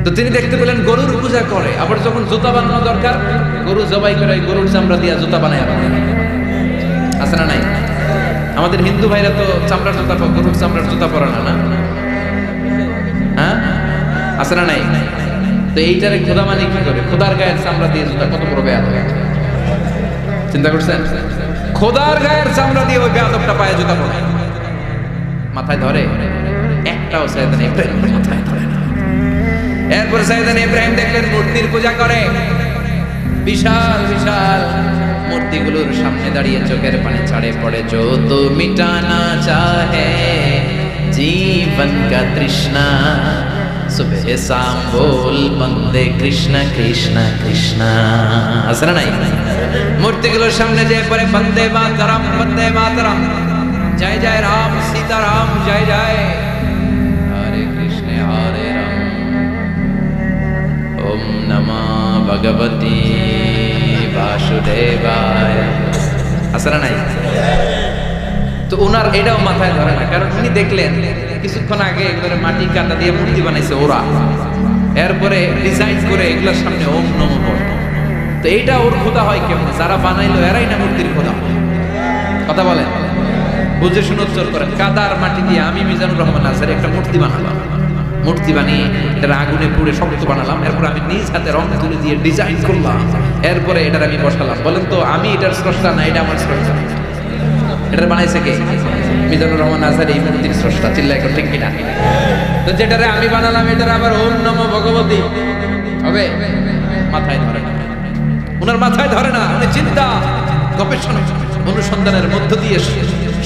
তো তিনি দেখতে পেলেন গরুর পূজা করে, আবার যখন জুতা বানানো দরকার, গরু জবাই করে গরুর চামড়া দিয়ে জুতা বানায়। আছে না নাই? আমাদের হিন্দু ভাইরা তো চামড়ার জুতা, গরুর চামড়ার জুতা পরে না, হ্যাঁ? আছে না নাই? তো এইটারে খোদা মানে কি করে? খোদার গায়ের চামড়া দিয়ে জুতা, কত বড় বেয়াদব! চিন্তা করছেন? খোদার গায়ের চামড়া দিয়ে ওই বেয়াদবটা পায়ে জুতা পরে, মাথায় ধরে? একটাও সাইয়েদনা ইব্রাহিম মাথায় ধরে না। এরপর সাইয়েদনা ইব্রাহিম দেখলেন মূর্তির পূজা করে। বিশাল বিশাল মূর্তিগুলোর সামনে দাঁড়িয়ে চোখের পানি ছাড়ে পড়ে। जो तो मिटाना चाहे जीवन का तृष्णा, सुबह शाम बोल बंदे कृष्ण कृष्ण कृष्ण। আছে না নাই? মূর্তিগুলোর সামনে যে পরে বন্দে মাতরম, বন্দে মাতরম, জয় জয় রাম সীতারাম, জয় জয় হরে কৃষ্ণ হরে রাম, ওম নমঃ ভগবতে বাসুদেবায়। আছে না নাই? তো ওনার এটাও মাথায় ধরে না, কারণ উনি দেখলেন কিছুক্ষণ আগে একবারে মাটি কাটা দিয়ে মূর্তি বানাইছে ওরা, এরপরে ডিজাইন করে এগুলোর সামনে ওম নমঃ পড়ে। তো এইটা ওর খোদা হয় কেমন? যারা বানাইলো এরাই না মূর্তির খোদা। কথা বলেন, বুঝে শুনে উচ্চারণ করেন। কাদার মাটি দিয়ে আমি মিজানুর রহমান আজহারি একটা মূর্তি বানালাম, মূর্তি বানিয়ে এটা আগুনে পুড়ে শক্ত বানালাম, এরপর আমি নিজ হাতে রং তুলে দিয়ে ডিজাইন করলাম, এরপরে এটার আমি বসালাম। বলেন তো আমি এটার স্রষ্টা না এটা আমার স্রষ্টা? এটা বানাইছে কে? মিজানুর রহমান আজহারি এই মূর্তির স্রষ্টা। চিল্লায় এখন ঠিক কিনা? তো যেটারে আমি বানালাম এটার আবার ওম নমঃ ভগবতী হবে? মাথায় ধরে না, ওনার মাথায় ধরে না। উনি চিন্তা, গবেষণা, অনুসন্ধানের মধ্য দিয়ে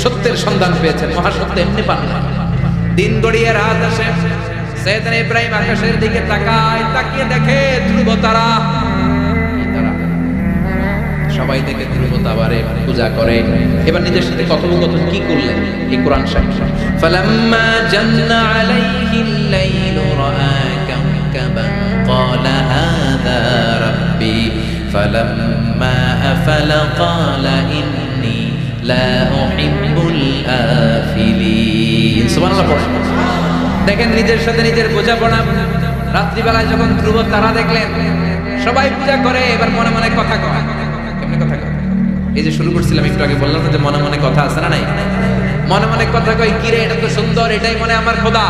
সত্যের সন্ধান পেয়েছেন। মহাসত্য এমনি পান না। দিন গড়িয়ে রাত আসে, সাইয়েদনা ইব্রাহিম আকাশের দিকে তাকায়, তাকিয়ে দেখে ধ্রুব তারা। সবাই দেখে ধ্রুব তারারে পূজা করে। এবার নিজের সাথে কথোপকথন কি করলেন এই কোরআন শরীফ? ফালাম্মা জান্না আলাইহিল লাইলু রাআ কাওকাবান ক্বালা হাযা রাব্বি ফালাম্মা আফালা ক্বালা ইন্নী লা উহিব্বুল আফিলিন। সুবহানাল্লাহ পড়েন। দেখেন নিজের সাথে নিজের বোঝাপড়া। রাত্রিবেলায় যখন ধ্রুব তারা দেখলেন, সবাই পূজা করে, এবার মনে মনে কথা কয়। কেমনে কথা কয়? এই যে শুরু করছিলাম একটু আগে, বললাম যে মনে মনে কথা আছে না নাই? মনে মনে কথা কয়, কিরে এটা তো সুন্দর, এটাই মনে আমার খোদা।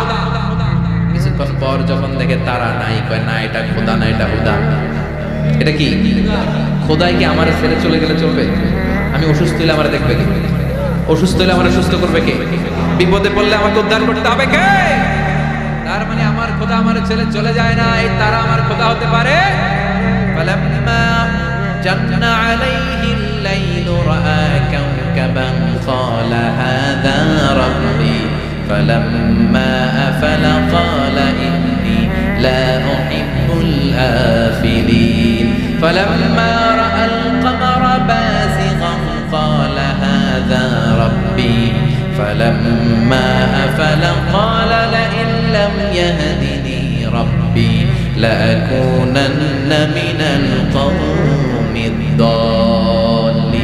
কিছুক্ষণ পর যখন দেখে তারা নাই, কয় না এটা খোদা না, এটা হুদা। এটা কি খোদাই? কি আমার ছেড়ে চলে গেলে চলবে? আমি অসুস্থ হইলে আমার দেখবে কে? অসুস্থ হইলে আমার সুস্থ করবে কে? বিপদে পড়লে আমাকে উদ্ধার করতে হবে কে? তার মানে আমার খোদা আমার ছেলে চলে যায় না, এই তারা আমার খোদা হতে পারে। ফালাম্মা জান্না আলাইহিল লাইলু রাআ কাওকাবান ক্বালা হাযা রাব্বি ফালাম্মা আফালা ক্বালা ইন্নী লা উহিব্বুল আফিলিন ফালাম্মা রাআল কমারা বাযিগান ক্বালা হাযা রাব্বি فلما أفل قال لئن لم يهدني ربي لأكونن من القوم الضالين।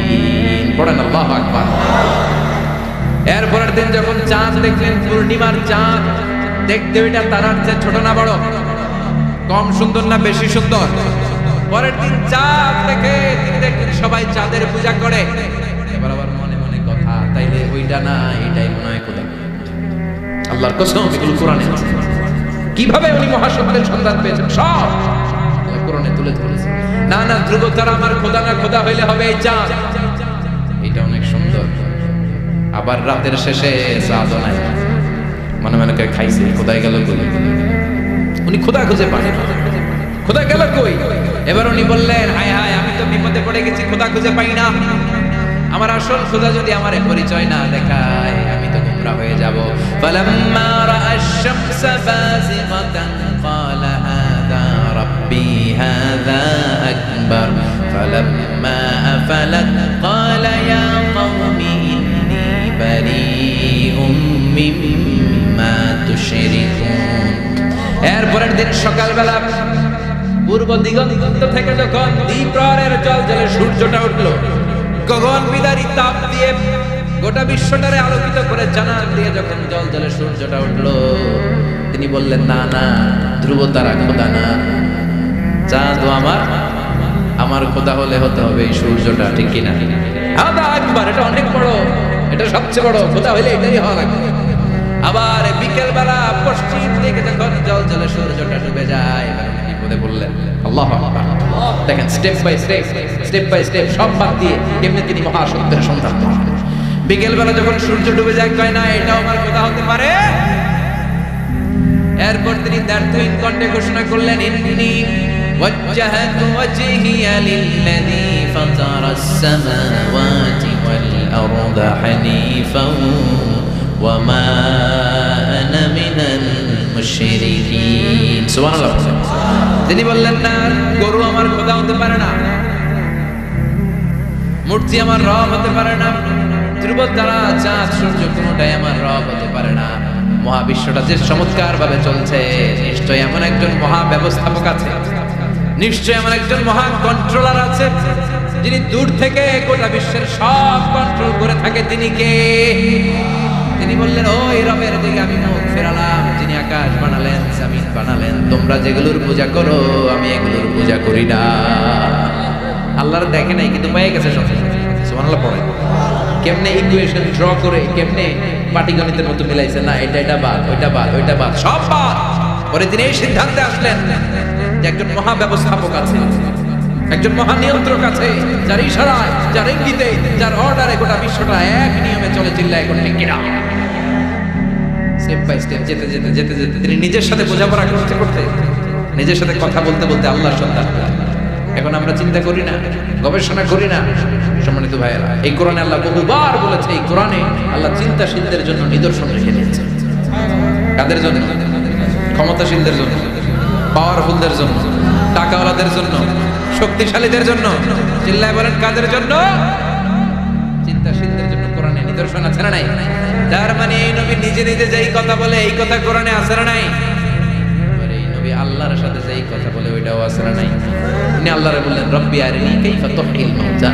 পড়েন আল্লাহু আকবার। এরপরের দিন যখন চাঁদ দেখলেন, পূর্ণিমার চাঁদ, দেখতে ওইটা তারার চেয়ে ছোট না বড়? কম সুন্দর না বেশি সুন্দর? পরের দিন চাঁদ দেখে তিনি দেখলেন সবাই চাঁদের পূজা করে। এবার আবার মনে মনে কথা, তাইলে ওইটা না এটাই মনে হয় খোদা। আল্লাহর কসম, এগুলো কোরআনে আছে। কিভাবে উনি মহাসত্যের সন্ধান পেয়েছেন সব আল্লাহ কোরআনে তুলে ধরেছে। না না, ধ্রুব তারা আমার খোদা না, খোদা হইলে হবে এই চাঁদ। এটা অনেক সুন্দর। আবার রাতের শেষে চাঁদও নাই, মনে মনে করে খাইছে, খোদাই গেল কই? উনি খোদা খুঁজে পান, খোদা গেল কই? এবার উনি বললেন, হায় হায়, আমি তো বিপদে পড়ে গেছি, খোদা খুঁজে পাই না। আমার আসল খোদা যদি আমার পরিচয় না দেখায়, আমি তো গুমরা হয়ে যাব। ফালাম্মা রাআ আশ-শামসা বাযিগাতান ক্বালা হাযা রাব্বি হাযা আকবার ফালাম্মা আফালাত ক্বালা ইয়া কওমি ইন্নী বারীউম মিম্মা তুশরিকুন। এরপরের দিন সকালবেলা পূর্ব দিগন্ত থেকে যখন দ্বিপ্রহরের জ্বলজ্বলে সূর্যটা উঠল, গগন বিদারী তাপ দিয়ে গোটা বিশ্বটারে আলোকিত করে জানান দিয়ে যখন জ্বলজ্বলে সূর্যটা উঠল, তিনি বললেন, না না, ধ্রুব তারা খোদা না, চাঁদ আমার খোদা হলে হতে হবে এই সূর্যটা, ঠিক কিনা? হাদা আকবার, এটা অনেক বড়, এটা সবচেয়ে বড়, খোদা হলে এটাই হওয়া লাগবে। আবার বিকেল বেলা পশ্চিম দিকে যখন জ্বলজ্বলে সূর্যটা ডুবে যায়, বিপদে বললেন, আল্লাহু আকবার। দেখেন, স্টেপ বাই স্টেপ সব বাদ দিয়ে কেমনে তিনি মহাসত্যের সন্ধান পান। বিকেল বেলা যখন সূর্য ডুবে যায়, কয় না এটাও আমার খোদা হতে পারে। এরপর তিনি দ্ব্যর্থহীন কণ্ঠে ঘোষণা করলেন, ইন্নী ওয়াজ্জাহতু ওয়াজহিয়া লিল্লাযী ফাতারাস সামাওয়াতি ওয়াল আরদা হানিফান ওয়া মা আনা মিনাল মুশরিকিন। সুবহানাল্লাহ। তিনি বললেন, না, গরু আমার খোদা হতে পারে না, মূর্তি আমার রব হতে পারে না, ধ্রুব তারা, চাঁদ, সূর্য কোনটাই আমার রব হতে পারে না। মহাবিশ্বটা যে চমৎকার ভাবে চলছে, নিশ্চয়ই এমন একজন মহা ব্যবস্থাপক আছে, নিশ্চয়ই এমন একজন মহা কন্ট্রোলার আছে, যিনি দূর থেকে গোটা বিশ্বের সব কন্ট্রোল করে থাকে। তিনি কে? তিনি বললেন, ওই রবের দিকে আমি মুখ ফেরালাম, যিনি আকাশ বানালেন, জমিন বানালেন। তোমরা যেগুলোর পূজা করো, আমি এগুলোর পূজা করি না। আল্লাহর দেখে নাই, কিন্তু পেয়ে গেছে সব। সুবহানাল্লাহ পড়ে। কেমনে ইকুয়েশন ড্র করে, কেমনে পাটিগণিতের মতো মিলাইছে, না এটা বাদ, ওইটা বাদ, সব বাদ। পরে তিনি এই সিদ্ধান্তে আসলেন যে একজন মহা ব্যবস্থাপক আছে, একজন মহা নিয়ন্ত্রক আছে, যার ইশারায়, যার ইঙ্গিতে, যার অর্ডারে গোটা বিশ্বটা এক নিয়মে চলে, চিল্লায় করতে কিনা। স্টেপ বাই স্টেপ যেতে তিনি নিজের সাথে বোঝাপড়া করতে নিজের সাথে কথা বলতে আল্লাহর সন্ধান। এখন আমরা চিন্তা করি না, গবেষণা করি না। সম্মানিত ভাইয়েরা, এই কোরআনে আল্লাহ বহুবার বলেছে, এই কোরআনে আল্লাহ চিন্তাশীলদের জন্য নিদর্শন রেখে দিয়েছে। কাদের জন্য? ক্ষমতাশীলদের জন্য, পাওয়ারফুলদের জন্য, টাকাওয়ালাদের জন্য, শক্তিশালীদের জন্য। চিল্লায় বলেন, কাদের জন্য? চিন্তাশীলদের জন্য কোরআনে নিদর্শন আছে না নাই? তার মানে এই নবী নিজে যেই কথা বলে, এই কথা কোরআনে আছে না নাই? এই নবী আল্লাহর সাথে যেই কথা বলে, ওইটাও আছে না নাই? উনি আল্লাহরে বললেন, রব্বি আরিনী কাইফা তুহয়িল মাউতা।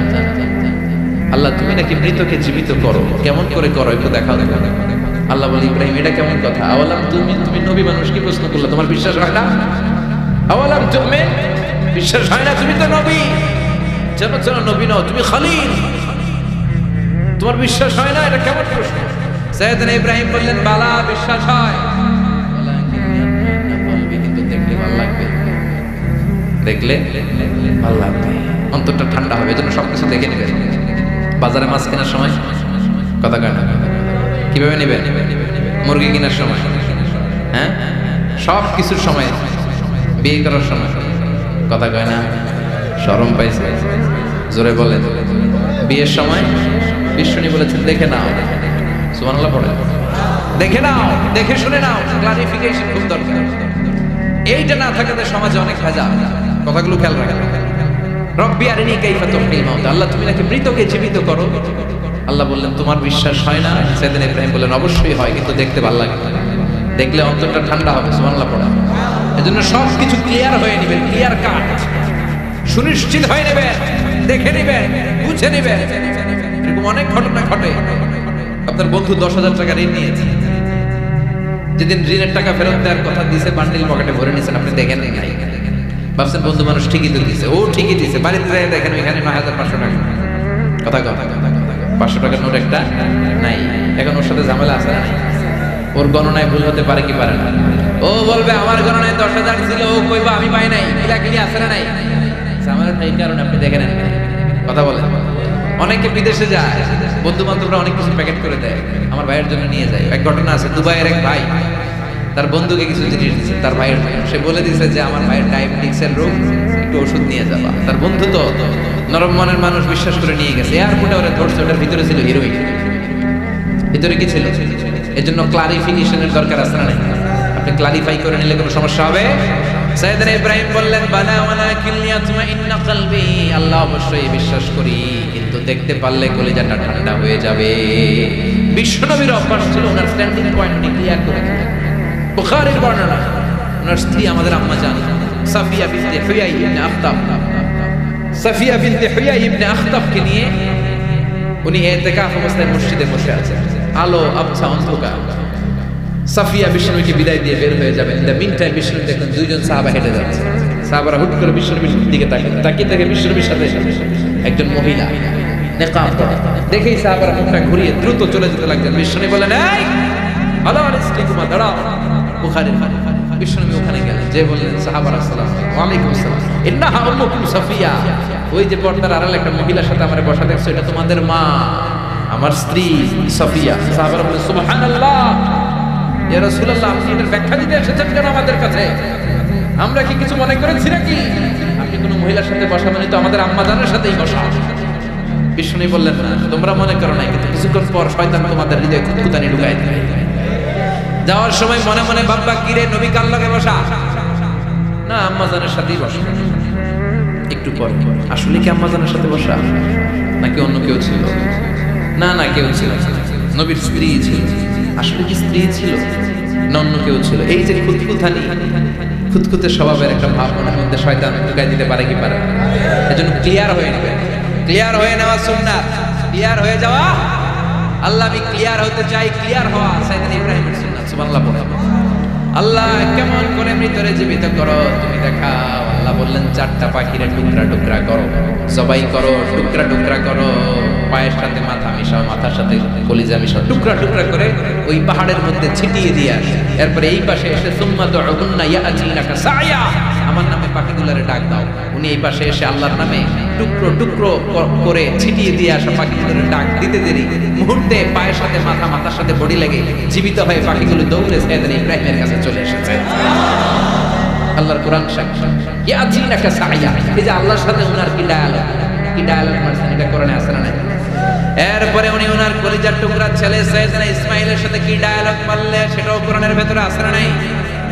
আল্লাহ, তুমি নাকি মৃতকে জীবিত করো, কেমন করে করো একটু দেখাও। আল্লাহ বলে, ইব্রাহিম, এটা কেমন কথা? আওয়ালাম তুমি নবী মানুষ, কি প্রশ্ন করলে? তোমার বিশ্বাস হয় না? আওয়ালাম তুমি বিশ্বাস হয় না? তুমি তো নবী, যেন নবী নও, তুমি খলিল, তোমার বিশ্বাস হয় না? এটা কেমন প্রশ্ন? সাইয়েদনা ইব্রাহিম বললেন, বালা, বিশ্বাস হয়, কিন্তু দেখলে ভালো লাগবে, দেখলে ভালো লাগবে, অন্তরটা ঠান্ডা হবে। এজন্য সবকিছু দেখে নেবেন। বাজারে মাছ কেনার সময় কথা কয় না, কিভাবে নেবেন? মুরগি কেনার সময়, হ্যাঁ, সব কিছুর সময়, বিয়ে করার সময় কথা কয় না, শরম পাইছে, জোরে বলেন। বিয়ের সময় বিষ্ণু বলেছেন, দেখে নাও। সুবহানাল্লাহ পড়ে, দেখে নাও, দেখে শুনে নাও। ক্লারিফিকেশন খুব দরকার। এইটা না থাকাতে সমাজে অনেক ভেজাল। কথাগুলো খেয়াল রাখেন। রব্বি আরিনী কাইফা তুহয়িল মাউতা। আল্লাহ, তুমি নাকি মৃতকে জীবিত করো। আল্লাহ বললেন, তোমার বিশ্বাস হয় না? সাইয়েদনা ইব্রাহিম বললেন, অবশ্যই হয়, কিন্তু দেখতে ভালো লাগে, দেখলে অন্তরটা ঠান্ডা হবে। সুবহানাল্লাহ পড়া। এজন্য সব কিছু ক্লিয়ার হয়ে নেবেন, ক্লিয়ার কাট, সুনিশ্চিত হয়ে নেবেন, দেখে নেবেন, বুঝে নেবেন। এরকম অনেক ঘটনা ঘটে। আপনার বন্ধু 10,000 টাকা ঋণ নিয়েছে, যেদিন ঋণের টাকা ফেরত দেওয়ার কথা দিয়েছে, বান্ডিল পকেটে ভরে নিয়েছেন, আপনি দেখেন নাই। ভাবছেন বন্ধু মানুষ ঠিকই তো দিছে, ও ঠিকই দিছে, বাড়িতে যাই দেখেন ওইখানে 9,500 টাকা। কথা 500 টাকার নোট একটা নাই। এখন ওর সাথে ঝামেলা আছে না নাই? ওর গণনায় ভুল হতে পারে কি পারে না? ও বলবে আমার গণনায় 10,000 ছিল, ও কইবা আমি পাই নাই, কিলাকিলি আছে না নাই? ঝামেলা এই কারণে আপনি দেখে নেন। কথা বলেন। অনেকে বিদেশে যায়, বন্ধু বান্ধবরা অনেক কিছু প্যাকেট করে দেয়, আমার ভাইয়ের জন্য নিয়ে যায়। এক ঘটনা আছে, দুবাইয়ের এক ভাই তার বন্ধুকে কিছু জিনিস দিচ্ছে তার ভাইয়ের জন্য। সে বলে দিয়েছে যে আমার ভাইয়ের ডায়াবেটিক্সের রোগ, একটু ওষুধ নিয়ে যাবা। তার বন্ধু তো নরম মনের মানুষ, বিশ্বাস করে নিয়ে গেছে। এয়ারপোর্টে ওরা ধরছে, ওটার ভিতরে ছিল হিরোইন। ভিতরে কি ছিল? এজন্য ক্লারিফিকেশনের দরকার আছে না? আপনি ক্লারিফাই করে নিলে কোনো সমস্যা হবে? সাইয়েদনা ইব্রাহিম বললেন বালা ওয়ালাকিন লিয়াতমাইন্না কলবি, আল্লাহ অবশ্যই বিশ্বাস করি, কিন্তু দেখতে পারলে কলিজাটা ঠান্ডা হয়ে যাবে। বিশ্বনবীর অভ্যাস ছিল ওনার স্ট্যান্ডিং পয়েন্ট ক্লিয়ার করে দিতেন। বুখারীর বর্ণনা, ওনার স্ত্রী আমাদের আম্মা জান সাফিয়া বিনতে হুয়াই ইবনে আখতাব, সাফিয়া বিনতে হুয়াই ইবনে আখতাবকে নিয়ে উনি ইতিকাফ অবস্থায় মসজিদে বসে আছেন। আলো আবছা অন্ধকার। সাফিয়া বিষ্ণুকে বিদায় দিয়ে বের হয়ে যাবেন। In the meantime Vishnu দেখেন দুইজন সাহাবা হেঁটে যাচ্ছে। সাহাবারা হুট করে বিষ্ণুর দিকে তাকিয়ে দেখে বিষ্ণুর সাথে একজন মহিলা নেকাব পরা। দেখেই সাহাবারা মুখটা ঘুরিয়ে দ্রুত চলে যেতে লাগলেন। বিষ্ণু বলেন, এই আলা আলাইকুমা, দাঁড়াও। বুখারীর বিষ্ণু ওখানে গেলেন, যে বললেন সাহাবারা আসসালামু আলাইকুম আসসালাম, ইন্নাহা উম্মুকুম সাফিয়া, ওই যে পর্দার আড়ালে একটা মহিলার সাথে আমরা বসা দেখছো, এটা তোমাদের মা, আমার স্ত্রী সাফিয়া। সাহাবারা বললেন সুবহানাল্লাহ, ইয়া রাসূলুল্লাহ, আপনি এর ব্যাখ্যা দিতে এসেছেন কেন আমাদের কাছে? আমরা কি কিছু মনে করেছি নাকি? আপনি কোনো মহিলার সাথে বসা মানে তো আমাদের আম্মা জানের সাথেই বসা। বিষ্ণু বললেন না, তোমরা মনে করো নাই, কিন্তু কিছুক্ষণ পর শয়তান তোমাদের হৃদয়ে খুঁতখুঁতানি ঢুকায় দেবে। যাওয়ার সময় মনে মনে ভাববা, কি রে নবী কার লগে বসা? না, আম্মা জানের সাথেই বসা। একটু পর আসলে কি আম্মা জানের সাথে বসা নাকি অন্য কেউ ছিল? না, কেউ ছিল, নবীর স্ত্রী ছিল। আসলে কি স্ত্রী ছিল না অন্য কেউ ছিল? এই যে খুঁতখুঁতে স্বভাবের একটা ভাব মনের মধ্যে শয়তান ঢুকাই দিতে পারে কি পারে? এজন্য ক্লিয়ার হয়ে নেবে। ক্লিয়ার হয়ে নেওয়া সুন্নাত, ক্লিয়ার হয়ে যাওয়া। আল্লাহ, আমি ক্লিয়ার হতে চাই, ক্লিয়ার হওয়া সাইয়েদনা ইব্রাহিমের সুন্নাত। সুবহানাল্লাহ পড়ো। আল্লাহ কেমন করে মৃতরে জীবিত করো তুমি দেখাও। আল্লাহ বললেন 4টা পাখিরে টুকরা টুকরা করো, জবাই করো, টুকরা টুকরা করো, পায়ের সাথে মাথা মিশাও, মাথার সাথে কলিজা মিশাও, টুকরা টুকরা করে ওই পাহাড়ের মধ্যে ছিটিয়ে দিয়ে আসে। এরপরে এই পাশে এসে সুম্মা দুউনা ইয়াতিনাকা সায়া, আমার নামে পাখিগুলোরে ডাক দাও। উনি এই পাশে এসে আল্লাহর নামে টুকরো টুকরো করে ছিটিয়ে দিয়ে আসা পাখিগুলোরে ডাক দিতে দেরি মুহূর্তে পায়ের সাথে মাথা, মাথার সাথে বডি লেগে জীবিত হয়ে পাখিগুলো দৌড়ে সাইয়েদনা ইব্রাহিমের কাছে চলে এসেছে। আল্লাহর কোরআন সাক্ষী, ইয়াতিনাকা সায়া, এই যে আল্লাহর সাথে উনার কি ডায়ালগ মারছেন, এটা কোরআনে আছে না নাই? এরপরে উনি ওনার কলিজার টুকরা ছেলে সাইয়েদনা ইসমাঈলের সাথে কি ডায়ালগ মারলে, সেটাও কোরআনের ভেতরে আছে না নাই?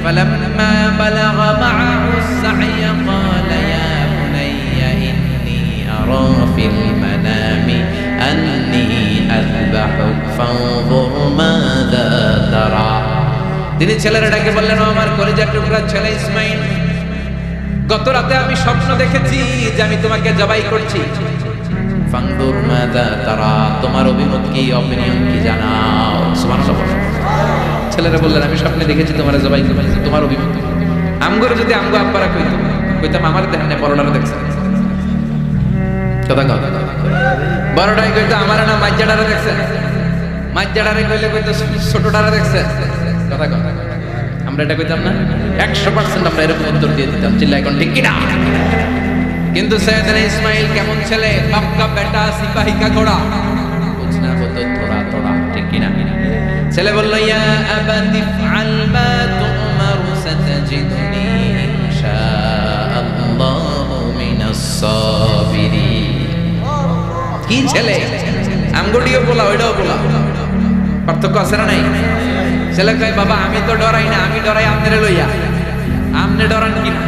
ফালাম্মা বালাগা মাআহু السعي قال يا بني إني أرى في المنام أني أذبحك فانظر ماذا ترى। তিনি ছেলেরা ডাকে বললেন, আমার কলিজার টুকরা ছেলে ইসমাঈল, গত রাতে আমি স্বপ্ন দেখেছি যে আমি তোমাকে জবাই করছি। ফানদুর মাযা তারা, তোমার অভিমত কি, অপিনিয়ন কি জানাও। সুবহানাল্লাহ। ছেলেরা বললেন, আমি স্বপ্নে দেখেছি তোমার জবাই করছি, তোমার অভিমত। আমগরে যদি আমগো আব্বারা কইতাম আমার দেখেন না, বড়ডারে দেখছেন। কথা বড়ডাই কইতো আমার না মাজ্জাডারে দেখছেন, মাজ্জাডারে কইলে কইতো ছোটডারে দেখছেন। কথা আমরা এটা কইতাম না? 100% আমরা এরকম উত্তর দিয়ে দিতাম, চিল্লায় কোন ঠিক কিনা? কিন্তু সাইয়েদনা ইসমাঈল কেমন ছেলে, বাপ কা বেটা সিপাহি কা ঘোড়া, বুঝনা হতো থোড়া থোড়া, ঠিক কিনা? ছেলে বলল, ইয়া আবাতি ফাআল মা তুমার সাতাজিদুনি ইনশাআল্লাহু মিনাস সাবিরিন। কি ছেলে, আমগোটিও বলা ওইটাও বলা, পার্থক্য আছে না নাই? ছেলে কয়, বাবা আমি তো ডরাই না, আমি ডরাই আপনারে লইয়া। আপনি ডরান কিনা?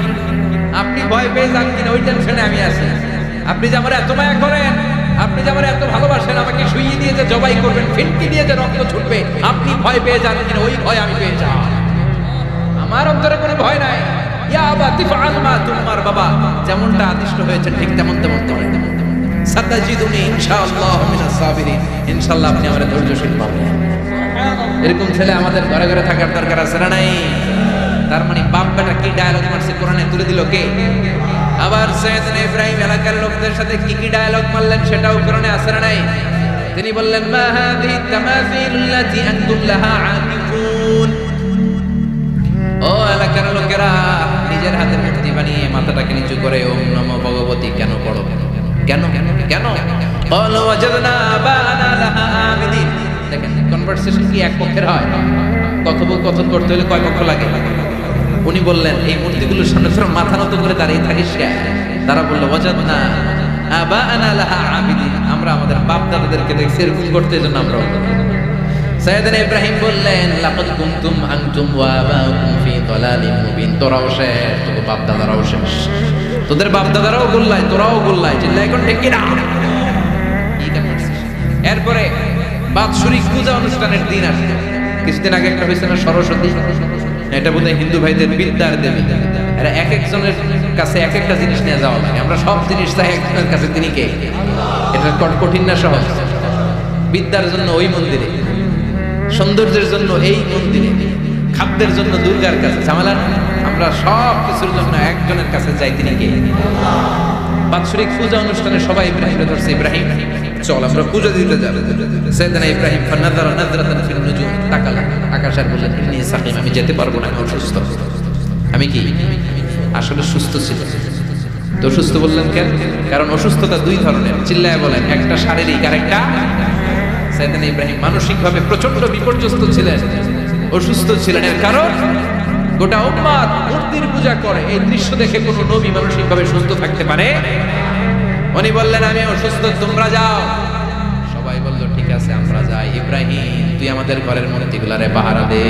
আপনি ভয় পেয়ে যান কিনা ওই টেনশনে আমি আছি। আপনি যে আমার এত মায়া করেন, আপনি যে আমার এত ভালোবাসেন, আমাকে শুইয়ে দিয়ে যে জবাই করবেন, ফিনকি দিয়ে যে রক্ত ছুটবে, আপনি ভয় পেয়ে যান কিনা ওই ভয় আমি পেয়ে যাই। আমার অন্তরে কোনো ভয় নাই। ইয়া আবাতি ফাআল মা তুমার, বাবা যেমনটা আদিষ্ট হয়েছে ঠিক তেমন করেন। সাতাজিদুনি ইনশাআল্লাহু মিনাস সাবিরিন, ইনশাআল্লাহ আপনি আমার ধৈর্যশীল পাবেন। এরকম ছেলে আমাদের ঘরে ঘরে থাকার দরকার আছে না নাই? তার মানে বাপ বেটা কি ডায়ালগ মারছে কোরআনে তুলে দিল কে? আবার সাইয়েদনা ইব্রাহিম এলাকার লোকদের সাথে কি কি ডায়ালগ মারলেন সেটাও কোরআনে আছে না নাই? তিনি বললেন মা হাযিহি তামাসিলুল্লাতী আনতুম লাহা আকিফুন, ও এলাকার লোকেরা নিজের হাতে মূর্তি বানিয়ে মাথাটাকে নিচু করে ওম নমো ভগবতী কেন পড়ো? কেন কেন? ক্বালু ওয়াজাদনা আবানা লাহা আবিদিন। দেখেন কনভারসেশন কি এক পক্ষের হয়? কথোপকথন করতে হলে কয় পক্ষ লাগে? উনি বললেন এই মূর্তিগুলোর সামনে তোরা মাথা নত করে দাঁড়িয়ে থাকিস কেন? তারা বলল ওয়াজাদনা আবানা লাহা আবিদিন, আমরা আমাদের বাপ দাদাদেরকে দেখছি এরকম করতে, এজন্য আমরা। সাইয়েদনা ইব্রাহিম বললেন লাকাদ কুনতুম আনতুম ওয়া আবাউকুম ফি দালালিন মুবিন, তোরাও শেষ, তোদের বাপ দাদারাও শেষ, তোদের বাপ দাদারাও গোল্লায়, তোরাও গোল্লায়, চিল্লা এখন ঠিক কিনা? এরপরে বাৎসরিক পূজা অনুষ্ঠানের দিন আসবে। কিছুদিন আগে একটা হয়েছে না সরস্বতী, এটা বোধহয় হিন্দু ভাইদের বিদ্যার দেবী। এরা এক একজনের কাছে এক একটা জিনিস নিয়ে যাওয়া লাগে, আমরা সব জিনিস চাই একজনের কাছে, তিনি কে? এটা কঠিন না সহজ? বিদ্যার জন্য ওই মন্দিরে, সৌন্দর্যের জন্য এই মন্দিরে, খাদ্যের জন্য দুর্গার কাছে, ঝামেলা আমরা সব কিছুর জন্য একজনের কাছে যাই, তিনি কে? বাৎসরিক পূজা অনুষ্ঠানে সবাই ইব্রাহিমকে ধরছে, ইব্রাহিম চল আমরা পূজা দিতে যাবো। সাইয়েদনা ইব্রাহিম ফানাযারা নাযরাতান ফিল নুজুম, তাকালেন আকাশের, বললেন ইন্নী সাকিম, আমি যেতে পারবো না, আমি অসুস্থ। আমি কি আসলে সুস্থ ছিল? তো অসুস্থ বললেন কেন? কারণ অসুস্থতা দুই ধরনের, চিল্লায় বলেন, একটা শারীরিক আর একটা। সাইয়েদনা ইব্রাহিম মানসিকভাবে প্রচন্ড বিপর্যস্ত ছিলেন, অসুস্থ ছিলেন। এর কারণ গোটা উম্মাত মূর্তির পূজা করে, এই দৃশ্য দেখে কোনো নবী মানসিকভাবে সুস্থ থাকতে পারে? উনি বললেন আমি অসুস্থ, তোমরা যাও। সবাই বলল ঠিক আছে আমরা যাই। ইব্রাহিম তুই আমাদের ঘরের মূর্তিগুলারে পাহারা দে।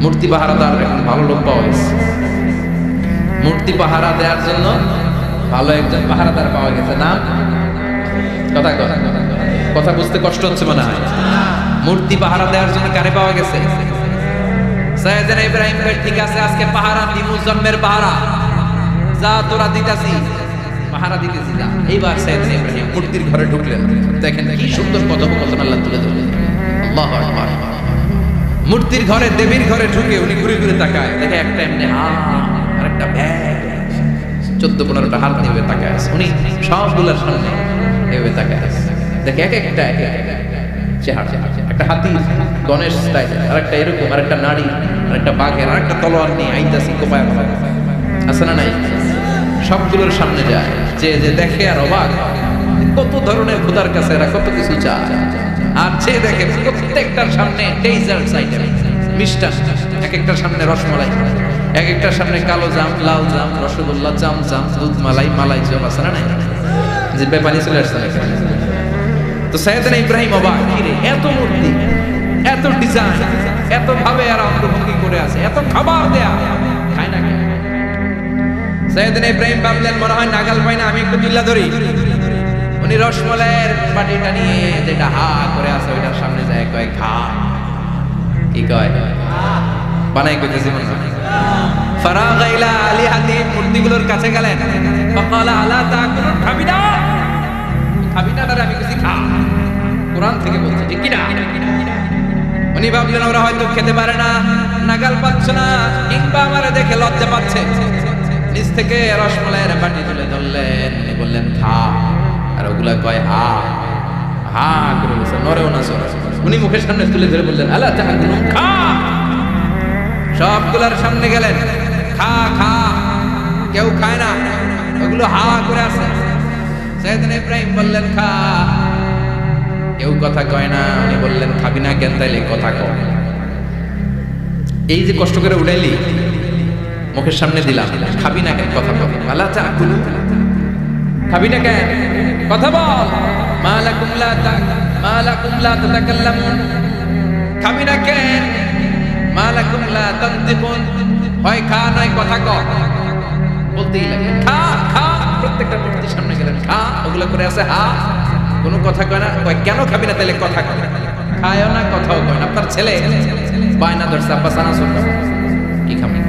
মূর্তি পাহারাদার এখন ভালো লোক পাওয়া গেছে, মূর্তি পাহারা দেওয়ার জন্য ভালো একজন পাহারাদার পাওয়া গেছে। নাম কথা বুঝতে কষ্ট হচ্ছে মনে হয়। মূর্তি পাহারা দেওয়ার জন্য কারে পাওয়া গেছে? সাইয়েদনা ইব্রাহিম কই ঠিক আছে আজকে পাহারা দিমু, জন্মের পাহারা, যা তোরা দিতাছি পাহারা দিতেছি যা। এইবার সাইয়েদনা ইব্রাহিম মূর্তির ঘরে ঢুকলেন। দেখেন কি সুন্দর কথোপকথন আল্লাহ তুলে ধরলেন। আল্লাহু আকবার। মূর্তির ঘরে, দেবীর ঘরে ঢুকে উনি ঘুরে ঘুরে তাকায়, দেখে একটা এমনি আরেকটা ব্যাগ, 14-15টা হাত নিয়ে তাকায় আছে। উনি সবগুলোর সামনে এভাবে তাকায় আছে, দেখে এক একটা চেহারা, একটা হাতি গণেশ স্টাইল, আরেকটা এরকম, আরেকটা নারী, আরেকটা বাঘের, আরেকটা তলোয়ার নিয়ে আইতাছি কোপায় আছে না নাই? সবগুলোর সামনে যায়, যে যে দেখে আর অবাক, কত ধরনের খোদার কাছে এরা কত কিছু চায়। আর যে দেখে প্রত্যেকটার সামনে ডেজার্টস আইটেম, মিষ্টান্ন, এক একটার সামনে রসমালাই, এক একটার সামনে কালো জাম, লাল জাম, রসগোল্লা, চামচাম, দুধ মালাই, মালাই চপ, আছে না নাই? যে পানি চলে আসছে। তো সাইয়েদনা ইব্রাহিম অবাক, কিরে এত মূর্তি, এত ডিজাইন, এত ভাবে আর অঙ্গভঙ্গি করে আছে, এত খাবার দেয়া, খায় না কেন? সাইয়েদনা ইব্রাহিম ভাবলেন মনে হয় নাগাল পাই না, আমি একটু তুল্লা ধরি। উনি রসমালাইয়ের বাটিটা নিয়ে যেটা হা করে আছে ওইটার সামনে যায়, কয় খা। কি কয়? বানাই কইতেছি মনে হয়। ফারাগা ইলা আলিহাতি, মূর্তিগুলোর কাছে গেলেন। ফাকালা আলা তাকুলুন, খাবি না? খাবি না? আমি কিছু খা, কোরআন থেকে বলছি, ঠিক কিনা? উনি ভাবলেন ওরা হয়তো খেতে পারে না, নাগাল পাচ্ছে না, কিংবা আমারে দেখে লজ্জা পাচ্ছে। নিজ থেকে রসমালাইয়ের বাটি তুলে ধরলেন, উনি বললেন খা। আর ওগুলা কয় হা হা করে বলছে, নরেও না সরে। উনি মুখের সামনে তুলে ধরে বললেন আলা তাকুলুন, খা। সবগুলার সামনে গেলেন, খা খা। কেউ খায় না, ওগুলো হা করে আছে। সাইয়েদনা ইব্রাহিম বললেন খা। কেউ কথা কয় না। উনি বললেন খাবি না কেন? তাইলে কথা কও। এই যে কষ্ট করে উঠাইলি, মুখের সামনে দিলাম, খাবি না কেন? কথা বল। আলা তাকুলু, খাবি না কেন? কথা বল। মালাকুম লা তাতাকাল্লামুন, খাবি না কেন? মালাকুম লা তানতিকুন, হয় খা নয় কথা কও। বলতেই লাগে খা খা। প্রত্যেকটা মূর্তির সামনে গেলেন, খা। ওগুলো করে আছে হা, কোনো কথা কয় না। কয় কেন খাবি না? তাইলে কথা কয়। খায়ও না, কথাও কয় না। আপনার ছেলে বায়না ধরছে, আব্বা চানাচুর। কি খাবি?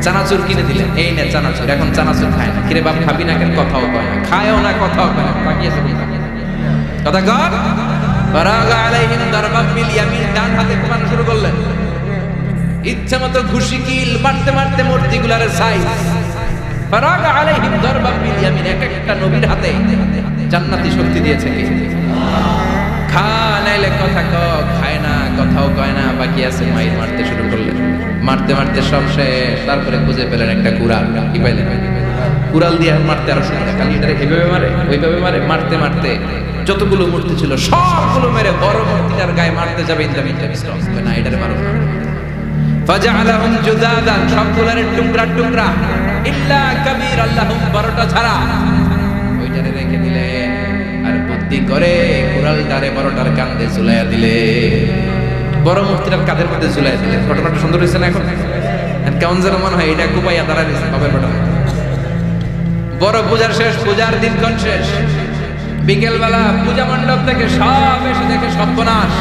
চানাচুর কিনে দিলেন, এই নে চানাচুর। এখন চানাচুর খায় না। কিরে বাপ খাবি না কেন? কথাও কয় না, খায়ও না, কথাও কয় না। বাকি আছে কথা কর। ফারাগা আলাইহিম দারবাম বিল ইয়ামিন, ডান হাতে কোরআন শুরু করলেন। ইচ্ছা মতো ঘুষি কিল মারতে মারতে মূর্তিগুলার সাইজ ফারাগা আলাইহিম দারবাম বিল ইয়ামিন, এক একটা নবীর হাতে জান্নাতি শক্তি দিয়েছে কে? খা নাইলে কথা ক, খায় না, কথাও কয় না, বাকি আছে মাইর মারতে শুরু করলেন। মারতে মারতে সব শেষ, তারপরে খুঁজে পেলেন একটা কুড়াল। কি পাইলেন? কুড়াল দিয়ে মারতে আরো শুরু, খালি এটা এইভাবে মারে ওইভাবে মারে, মারতে মারতে যতগুলো মূর্তি ছিল সবগুলো মেরে বড় মূর্তিটার গায়ে মারতে যাবে, না এটারে মারো না। ফাজআলাহুম জুদাদান, সবগুলোর টুকরা টুকরা, ইল্লা কাবীর আল্লাহুম, বড়টা ছাড়া ওইটারে রেখে দিলেন। আর বুদ্ধি করে কুড়ালটারে বড়টার কাঁধে ঝুলাইয়া দিলে, বড় মূর্তিটার কাঁধের মধ্যে ঝুলাইয়া দিলেন। ঘটনাটা সুন্দর হয়েছে না? এখন কেমন যেন মনে হয় এটা কুপাইয়া দাঁড়া দিয়েছে বাবার ঘটনা। বড় পূজার শেষ, পূজার দিনক্ষণ শেষ। বিকেলবেলা পূজা মণ্ডপ থেকে সব এসে দেখে সর্বনাশ।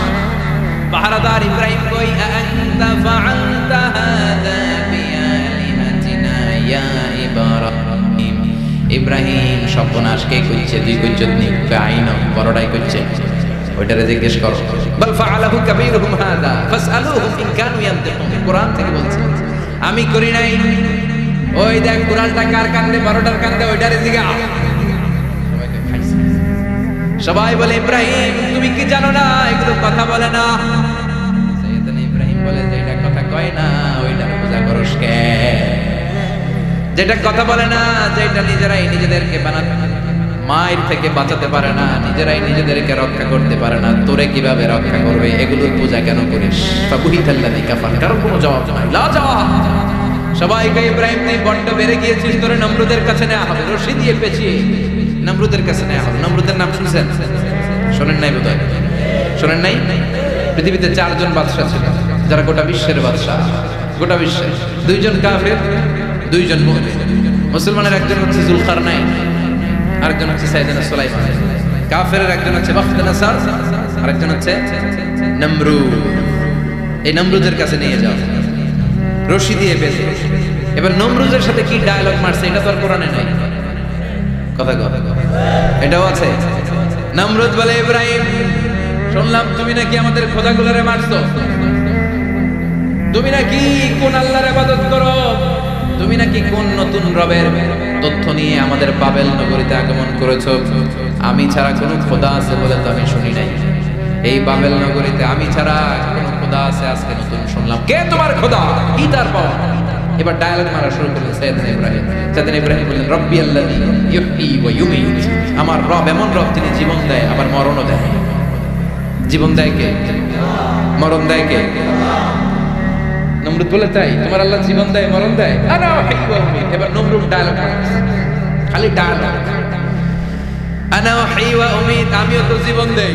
পাহারাদার ইব্রাহিম কই, আনতা ফাআলতা হাযা বিআলিহাতিনা ইয়া ইব্রাহিম। ইব্রাহিম সর্বনাশ কে কইছে? তুই কইছত নি? বাইন বড়টাই কইছে, ওইটারে জিজ্ঞেস করো। বাল ফাআলাহু কাবীরুহুম হাযা ফাসআলুহুম ইন কানু ইয়ানতিকুন। কোরআন থেকে বলছে, আমি করি নাই। ওই দেখ কুড়ালটা কার কান্দে? বড়টার কান্দে, ওইটারে জিজ্ঞাসা। সবাই বলে, ইব্রাহিম তুমি কি জানো না এগুলো কথা বলে না? সাইয়েদনা ইব্রাহিম বলে, যেটা কথা কয় না ওইটার পূজা করস কে? যেটা কথা বলে না, যেটা নিজেরাই নিজেদেরকে বানাতে, মায়ের থেকে বাঁচাতে পারে না, নিজেরাই নিজেদেরকে রক্ষা করতে পারে না, তোরে কিভাবে রক্ষা করবে? এগুলোর পূজা কেন করিস? ফাবুহিতাল্লাযী কাফার, কারো কোনো জবাব নাই, লা জবাব। সবাইকে, ইব্রাহিম তুই বড্ড বেড়ে গিয়েছিস, তোরে নমরুদের কাছে নেওয়া হবে, রশি দিয়ে পেঁচিয়ে নমরুদের কাছে নেওয়া হবে। নমরুদের নাম শুনছেন? শোনেন নাই বোধহয়? শোনেন নাই? পৃথিবীতে 4 জন বাদশা ছিল, যারা গোটা বিশ্বের বাদশা। গোটা বিশ্বের 2 জন কাফের, 2 জন মুমিন। মুসলমানের একজন হচ্ছে যুলকারনাইন, আরেকজন হচ্ছে সাইয়েদনা সুলাইমান। কাফেরের একজন হচ্ছে বাখতানাসার, আরেকজন হচ্ছে নমরুদ। এই নমরুদের কাছে নিয়ে যাও, রশি দিয়ে বেঁধে। এবার নমরুদের সাথে কি ডায়লগ মারছে এটা তো আর কোরআনে নাই। কথা কথা এটাও আছে। নমরুদ বলে, ইব্রাহিম শুনলাম তুমি নাকি আমাদের খোদাগুলোরে মারছো, তুমি নাকি কোন আল্লাহর ইবাদত করো, তুমি নাকি কোন নতুন রবের তথ্য নিয়ে আমাদের বাবেল নগরীতে আগমন করেছো। আমি ছাড়া কোনো খোদা আছে বলে তো আমি শুনি নাই। এই বাবেল নগরীতে আমি ছাড়া কোনো খোদা আছে আজকে নতুন শুনলাম। কে তোমার খোদা? কি তার পাওয়া? এবার ডায়ালগ মারা শুরু করলেন সাইয়েদনা ইব্রাহিম। সাইয়েদনা ইব্রাহিম বললেন, রব্বি আল্লাযী ইউহয়ী ওয়া ইউমীত। আমার রব এমন রব, তিনি জীবন দেয় আবার মরণও দেয়। জীবন দেয় কে? মরণ দেয় কে? নমরুদ বলে, তাই তোমার আল্লাহ জীবন দেয় মরণ দেয়? আনা উহয়ী ওয়া উমীত। এবার নমরুদ ডায়ালগ মারছে, খালি ডায়ালগ। আনা উহয়ী ওয়া উমীত, আমিও তো জীবন দেই,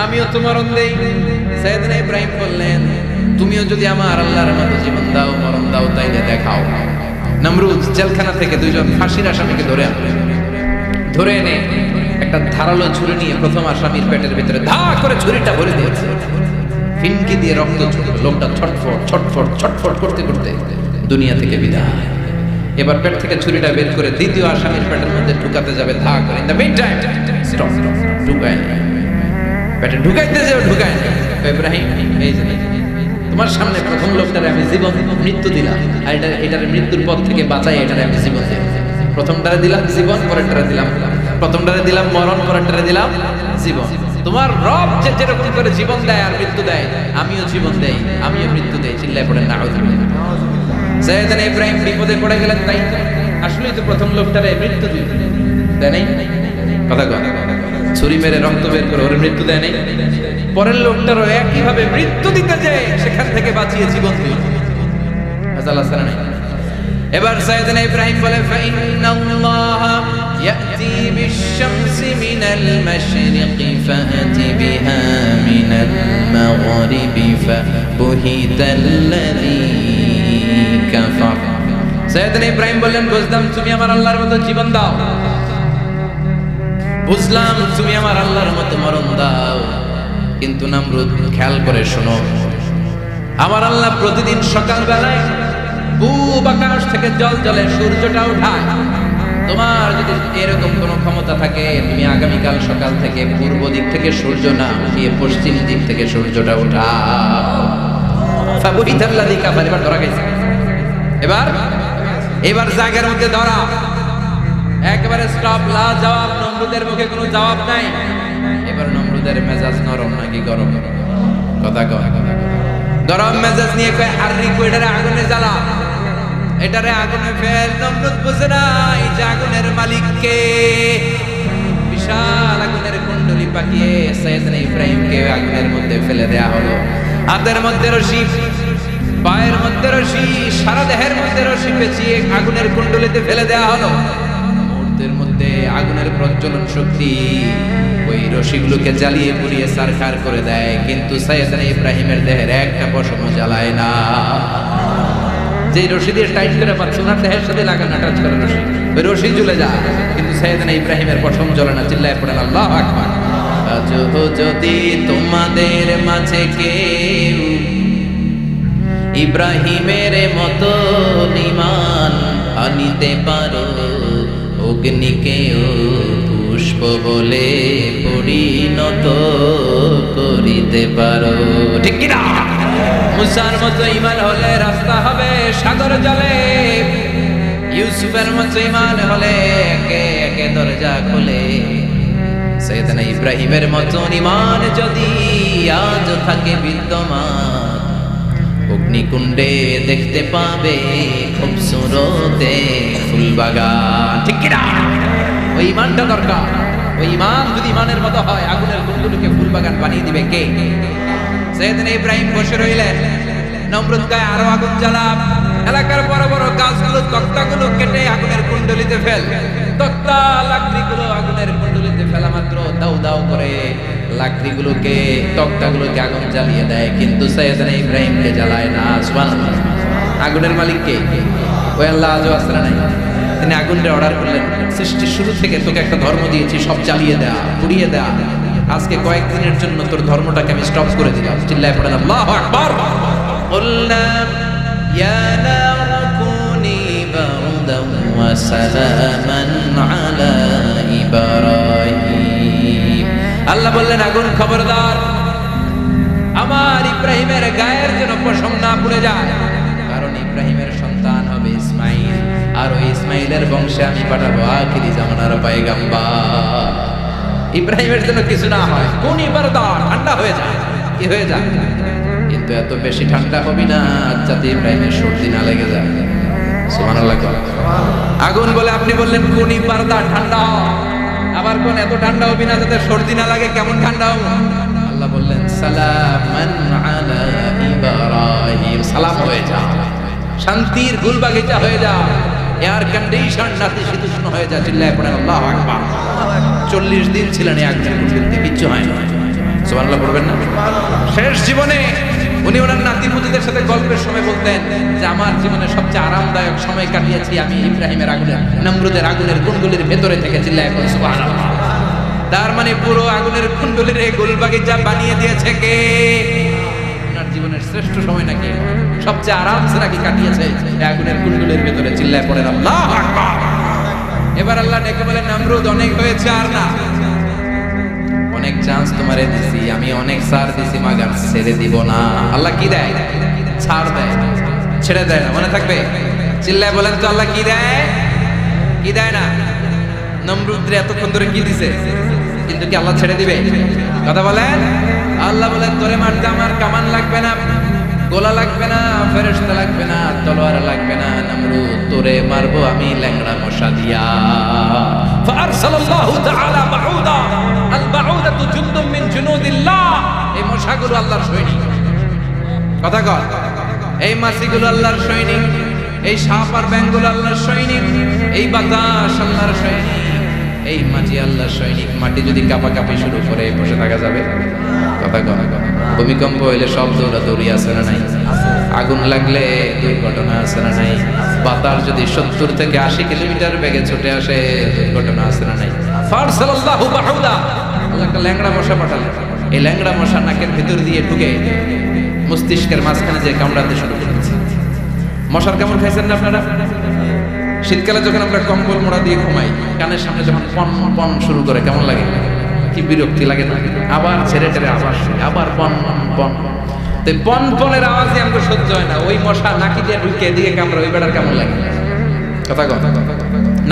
আমিও তো মরণ দেই। সাইয়েদনা ইব্রাহিম বললেন, তুমিও যদি আমার আল্লাহর মতো জীবন দাও মরণ দাও তাইলে দেখাও। নমরুদ জেলখানা থেকে 2 জন ফাঁসির আসামিকে ধরে এনে একটা ধারালো ছুরি নিয়ে প্রথম আসামির পেটের ভিতরে ধা করে ছুরিটা ভরে দিয়েছে। ফিনকি দিয়ে রক্ত ছুটল, লোকটা ছটফট ছটফট ছটফট করতে করতে দুনিয়া থেকে বিদায়। এবার পেট থেকে ছুরিটা বের করে দ্বিতীয় আসামির পেটের মধ্যে ঢুকাতে যাবে ধা করে। In the meantime stop, ঢুকায় না, পেটে ঢুকাইতে যাবে ঢুকায় না। ইব্রাহিম, এই যে তোমার সামনে প্রথম লোকটারে আমি জীবন মৃত্যু দিলাম, আর এটার মৃত্যুর পথ থেকে বাঁচাই, এটারে আমি জীবন দিই। প্রথমটারে দিলাম জীবন, পরেরটারে দিলাম, প্রথমটারে দিলাম মরণ, পরেরটারে দিলাম জীবন। তোমার রব যে যেরকম করে জীবন দেয় আর মৃত্যু দেয়, আমিও জীবন দেই, আমিও মৃত্যু দেই। চিল্লায় পড়েন নাউযুবিল্লাহ। সাইয়েদনা ইব্রাহিম বিপদে পড়ে গেলেন, তাই আসলেই তো প্রথম লোকটারে মৃত্যু দিল, দেয় নাই? কথা কথা ছুরি মেরে রক্ত বের করে ওর মৃত্যু দেয় নাই। পরের লোকটারও একইভাবে মৃত্যু দিতে যায়, সেখান থেকে বাঁচিয়ে জীবন দিল। এবার সাইয়েদনা ইব্রাহিম বলে, ফাইন্নাল্লাহা ইয়াতি বিশ-শামসি মিনাল মাশরিকি ফাআতি বিহা মিনাল মাগরিবি ফাবুহিতাল্লাযী কাফার। সাইয়েদনা ইব্রাহিম বললেন, বুঝলাম তুমি আমার আল্লাহর মতো জীবন দাও, বুঝলাম তুমি আমার আল্লাহর মতো মরণ দাও, কিন্তু নমরুদ খেয়াল করে শোনো, আমার আল্লাহ প্রতিদিন সকাল বেলায় পূব আকাশ থেকে জল জলে সূর্যটা উঠায়। তোমার যদি এরকম কোনো ক্ষমতা থাকে, তুমি আগামীকাল সকাল থেকে পূর্ব দিক থেকে সূর্য না উঠিয়ে পশ্চিম দিক থেকে সূর্যটা উঠাও। ফাবুহিতাল্লাযী কাফার, এবার ধরা গেছে। এবার জায়গার মধ্যে ধরা, একবারে স্টপ, লা জবাব। নমরুদের মুখে কোনো জবাব নাই। এবার নমরুদের মেজাজ নরম নাকি গরম? কথা কয়। গরম মেজাজ নিয়ে কয় হাররিকু, এটারে আগুনে জ্বালা, এটারে আগুনে ফেল। নমরুদ বুঝে নাই যে আগুনের মালিক কে। বিশাল আগুনের কুণ্ডলী পাকিয়ে সাইয়েদনা ইব্রাহিমকে আগুনের মধ্যে ফেলে দেয়া হলো। হাতের মধ্যে রশি, পায়ের মধ্যে রশি, সারা দেহের মধ্যে রশি পেঁচিয়ে আগুনের কুণ্ডলীতে ফেলে দেয়া হলো। মুহূর্তের মধ্যে আগুনের প্রজ্বলন শক্তি ওই রশিগুলোকে জ্বালিয়ে পুড়িয়ে সারখার করে দেয়, কিন্তু সাইয়েদনা ইব্রাহিমের দেহের একটা পশমও জ্বালায় না। যে রশি দিয়ে টাইট করে পাচ্ছে, ওনার দেহের সাথে লাগানো টাচ করে রশি, ওই রশি জ্বলে যায়, কিন্তু সাইয়েদনা ইব্রাহিমের পশম জ্বলে না। চিল্লায় পড়েন আল্লাহু আকবার। যদি তোমাদের মাঝে কেউ ইব্রাহিমের মতো ঈমান আনিতে পারো, অগ্নিকেও পুষ্প বলে পরিণত করিতে পারো, ঠিক কিনা? মুসার মতো ঈমান হলে রাস্তা হবে সাগর জলে, ইউসুফের মতো ঈমান হলে একে একে দরজা খুলে। সাইয়েদনা ইব্রাহিমের মতো ঈমান যদি আজ থাকে বিদ্যমান, অগ্নিকুণ্ডে দেখতে পাবে খুবসুরত ফুলবাগান, ঠিক কিনা? ওই ঈমানটা দরকার। ওই ঈমান যদি ঈমানের মতো হয়, আগুনের কুণ্ডলীকে ফুলবাগান বানিয়ে দিবে কে? সাইয়েদনা ইব্রাহিম বসে রইলেন। নমরুদ কয় আরো আগুন জ্বালা, এলাকার বড় বড় গাছগুলো, তক্তাগুলো কেটে আগুনের কুণ্ডলীতে ফেল। তক্তা লাকড়িগুলো আগুনের কুণ্ডলীতে ফেলা মাত্র দাউ দাউ করে লাকড়িগুলোকে, তক্তাগুলোকে আগুন জ্বালিয়ে দেয়, কিন্তু সাইয়েদনা ইব্রাহিমকে জ্বালায় না। সুবহানাল্লাহ। আগুনের মালিক কে? ওই আল্লাহ আজও আসরা নাই। তিনি আগুনটা অর্ডার করলেন, সৃষ্টির শুরু থেকে তোকে একটা ধর্ম দিয়েছি, সব জ্বালিয়ে দেয়া, পুড়িয়ে দেয়া। আজকে কয়েকদিনের জন্য তোর ধর্মটাকে আমি স্টপ করে দিলাম। চিল্লায় পড়েন আল্লাহু আকবার। কুলনা ইয়া নারু কুনি বারদান ওয়া সালামান আলা ইব্রাহিম। আল্লাহ বললেন আগুন খবরদার, আমার ইব্রাহিমের গায়ের যেন পশম না পুড়ে যায়, কারণ ইব্রাহিমের সন্তান হবে ইসমাইল, আর ওই ইসমাইলের বংশে আমি পাঠাবো আখিরি জামানার পয়গম্বর। ইব্রাহিমের জন্য কিছু না হয়, কোন ইবারদার ঠান্ডা হয়ে যায়, কি হয়ে যায়, কিন্তু এত বেশি ঠান্ডা হবি না যাতে ইব্রাহিমের সর্দি না লেগে যায়। সুবহানাল্লাহ। আগুন বলে আপনি বললেন কোন ইবারদার ঠান্ডা, আবার কোন এত ঠান্ডা হবি না যাতে সর্দি না লাগে, কেমন ঠান্ডা হবো? আল্লাহ বললেন সালামান আলা ইব্রাহিম, সালাম হয়ে যা, শান্তির গুলবাগিচা হয়ে যা, এয়ার কন্ডিশন নাতিশীতোষ্ণ হয়ে যা। চিল্লায় পড়েন আল্লাহু আকবার। 40 দিন ছিলেন এক জায়গায়, কিচ্ছু হয় না। সুবহানাল্লাহ পড়বেন না? শেষ জীবনে উনি ওনার নাতিপুতিদের সাথে গল্পের সময় বলতেন যে আমার জীবনে সবচেয়ে আরামদায়ক সময় কাটিয়েছি আমি ইব্রাহিমের আগুনের, নমরুদের আগুনের কুণ্ডলীর ভেতরে থেকে। চিল্লায় পড়েন সুবহানাল্লাহ। তার মানে পুরো আগুনের কুণ্ডলীর এই গোলবাগিচা বানিয়ে দিয়েছে কে? ওনার জীবনের শ্রেষ্ঠ সময় নাকি, সবচেয়ে আরামসে নাকি কাটিয়েছে এই আগুনের কুণ্ডলীর ভেতরে। চিল্লায় পড়েন আল্লাহু আকবার। এবার আল্লাহ ডেকে বলেন নমরুদ অনেক হয়েছে, আর না, অনেক চান্স তোমারে দিছি আমি, অনেক ছাড় দিছি, মাগার ছেড়ে দিব না। আল্লাহ কি দেয়? ছাড় দেয়, ছেড়ে দেয় না। মনে থাকবে? চিল্লায় বলেন তো আল্লাহ কি দেয়? কি দেয় না? নমরুদরে এতক্ষণ ধরে কি দিছে, কিন্তু কি আল্লাহ ছেড়ে দিবে? কথা বলেন। আল্লাহ বলেন তোরে মারতে আমার কামান লাগবে না, গোলা লাগবে না, ফেরেশতা লাগবে না, তলোয়ার লাগবে না, নমরুদ তোরে মারবো আমি ল্যাংড়া মশা দিয়া। ফারসালাল্লাহু তাআলা বাউদা, আল বাউদাতু জুনদুম মিন জুনুদিল্লাহ। এই মশাগুলো আল্লাহর সৈনিক। কথা কর, এই মাছিগুলো আল্লাহর সৈনিক, এই সাপ আর ব্যাঙগুলো আল্লাহর সৈনিক, এই বাতাস আল্লাহর সৈনিক, এই মাটি আল্লাহর সৈনিক। মাটি যদি কাঁপাকাঁপি শুরু করে বসে থাকা যাবে? কথা কর। ভূমিকম্প হইলে সব দৌড়াদৌড়ি আছে না নাই? আগুন লাগলে দুর্ঘটনা আছে না নাই? বাতাস যদি 70 থেকে 80 কিলোমিটার বেগে ছুটে আসে, দুর্ঘটনা আছে না নাই? ফারসালাল্লাহু বাউদা, আল্লাহ একটা ল্যাংড়া মশা পাঠালেন। এই ল্যাংড়া মশা নাকের ভিতর দিয়ে ঢুকে মস্তিষ্কের মাঝখানে যে কামড়াতে শুরু করেছে। মশার কামড় খাইছেন না আপনারা? শীতকালে যখন আমরা কম্বল মোড়া দিয়ে ঘুমাই, কানের সামনে যখন পন পন শুরু করে কেমন লাগে? কি বিরক্তি লাগে না? আবার ছেড়ে টেরে আবার পন পন। তো পনপনের আওয়াজে আমাকে সহ্য হয় না। ওই মশা নাকি দিয়ে ঢুকে এদিকে কামড়ে, ওই বেড়ার কেমন লাগে কথা কথা।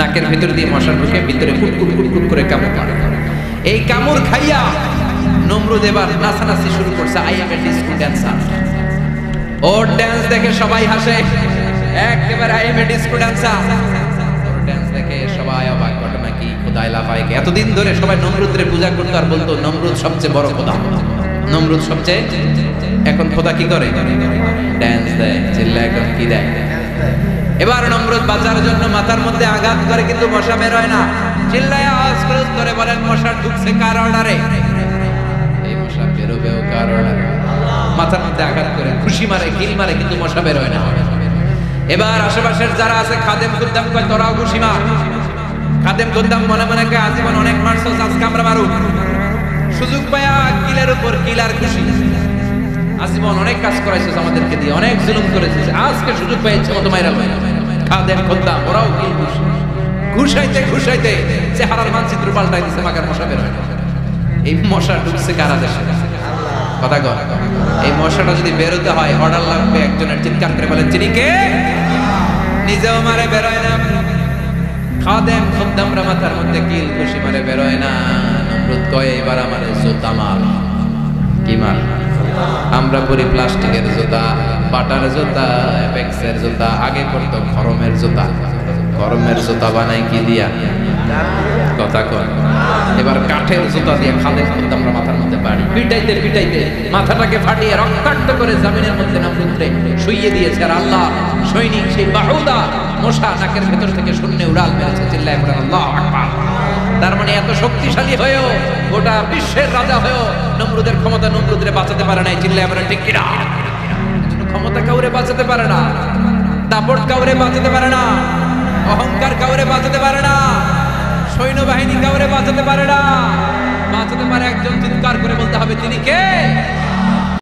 নাকের ভিতর দিয়ে মশা ঢুকে ভিতরে কুটকুট কুটকুট করে কামড় মারে। এই কামড় খাইয়া নমরুদ এবার নাচানাচি শুরু করছে। I M A disco dancer. Or dance দেখে সবাই হাসে, একেবারে I M A disco dancer. Or dance দেখে সবাই অবাক, ঘটনা কি? খোদাই লাফায়। এতদিন ধরে সবাই নমরুদরে পূজা করতো আর বলতো নমরুদ সবচেয়ে বড় খোদা, নমরুদ সবচেয়ে। এখন খোদা কি করে? ড্যান্স দেয়, চিল্লায়। এখন কি দেয়? এবার নমরুদ বাঁচার জন্য মাথার মধ্যে আঘাত করে, কিন্তু মশা বের হয় না। চিল্লায় আওয়াজ করে বলেন, মশা ঢুকছে কার অর্ডারে? এই মশা বেরোবেও কার অর্ডারে? মাথার মধ্যে আঘাত করে খুশি মারে, কিল মারে, কিন্তু মশা বের হয় না। এবার আশেপাশের যারা আছে খাদেম খুদ্দাম কয় তোরাও খুশি মার। খাদেম খুদ্দাম মনে মনে কয় আজীবন অনেক মারছো, আজকে আমরা মারু। সুযোগ পায়া কিলের উপর কিল আর খুশি। আজীবন অনেক কাজ করাইছিস আমাদেরকে দিয়ে, অনেক জুলুম করেছিস, আজকে সুযোগ পেয়েছে মতো মাইরা লয়। খাদেম খুদ্দাম ওরাও কিল খুশি। ঘুষাইতে ঘুষাইতে চেহারার মানচিত্র পাল্টাই দিছে, মাকার মশা বের হয় না। এই মশা ঢুকছে কারা দেশে? কথা কর। এই মশাটা যদি বেরোতে হয় অর্ডার লাগবে একজনের। চিৎকার করে বলেন যিনি কে? নিজেও মারে, বেরোয় না। খাদেম খুদ্দামরা মাথার মধ্যে কিল খুশি মারে, বেরোয় না। নমরুদ কয় এবার আমার জুতা মার। কি মার? আমরা পরি প্লাস্টিকের জুতা, বাটার জুতা, এপেক্সের জুতা। আগে পড়তো খরমের জুতা। খরমের জুতা বানাই কি দিয়া? কথা কর। এবার কাঠের জুতা দিয়ে খাদেম খুদ্দামরা মাথার মধ্যে বাড়ি পিটাইতে পিটাইতে মাথাটাকে ফাটিয়ে রক্তাক্ত করে জমিনের মধ্যে নমরুদরে শুইয়ে দিয়েছে। আর আল্লাহ সৈনিক সেই বাহুদা মশা নাকের ভেতর থেকে শূন্যে উড়াল মেরেছে। চিল্লায় পড়েন আল্লাহু আকবার। তার মানে এত শক্তিশালী হয়েও, গোটা বিশ্বের রাজা হয়েও নমরুদের ক্ষমতা নমরুদরে বাঁচাতে পারে নাই। চিল্লায় পড়েন ঠিক কিনা? ক্ষমতা কাউরে বাঁচাতে পারে না, দাপট কাউরে বাঁচাতে পারে না, অহংকার কাউরে বাঁচাতে পারে না, সৈন্যবাহিনী কাউরে বাঁচাতে পারে না। বাঁচাতে পারে একজন। চিৎকার করে বলতে হবে তিনি কে?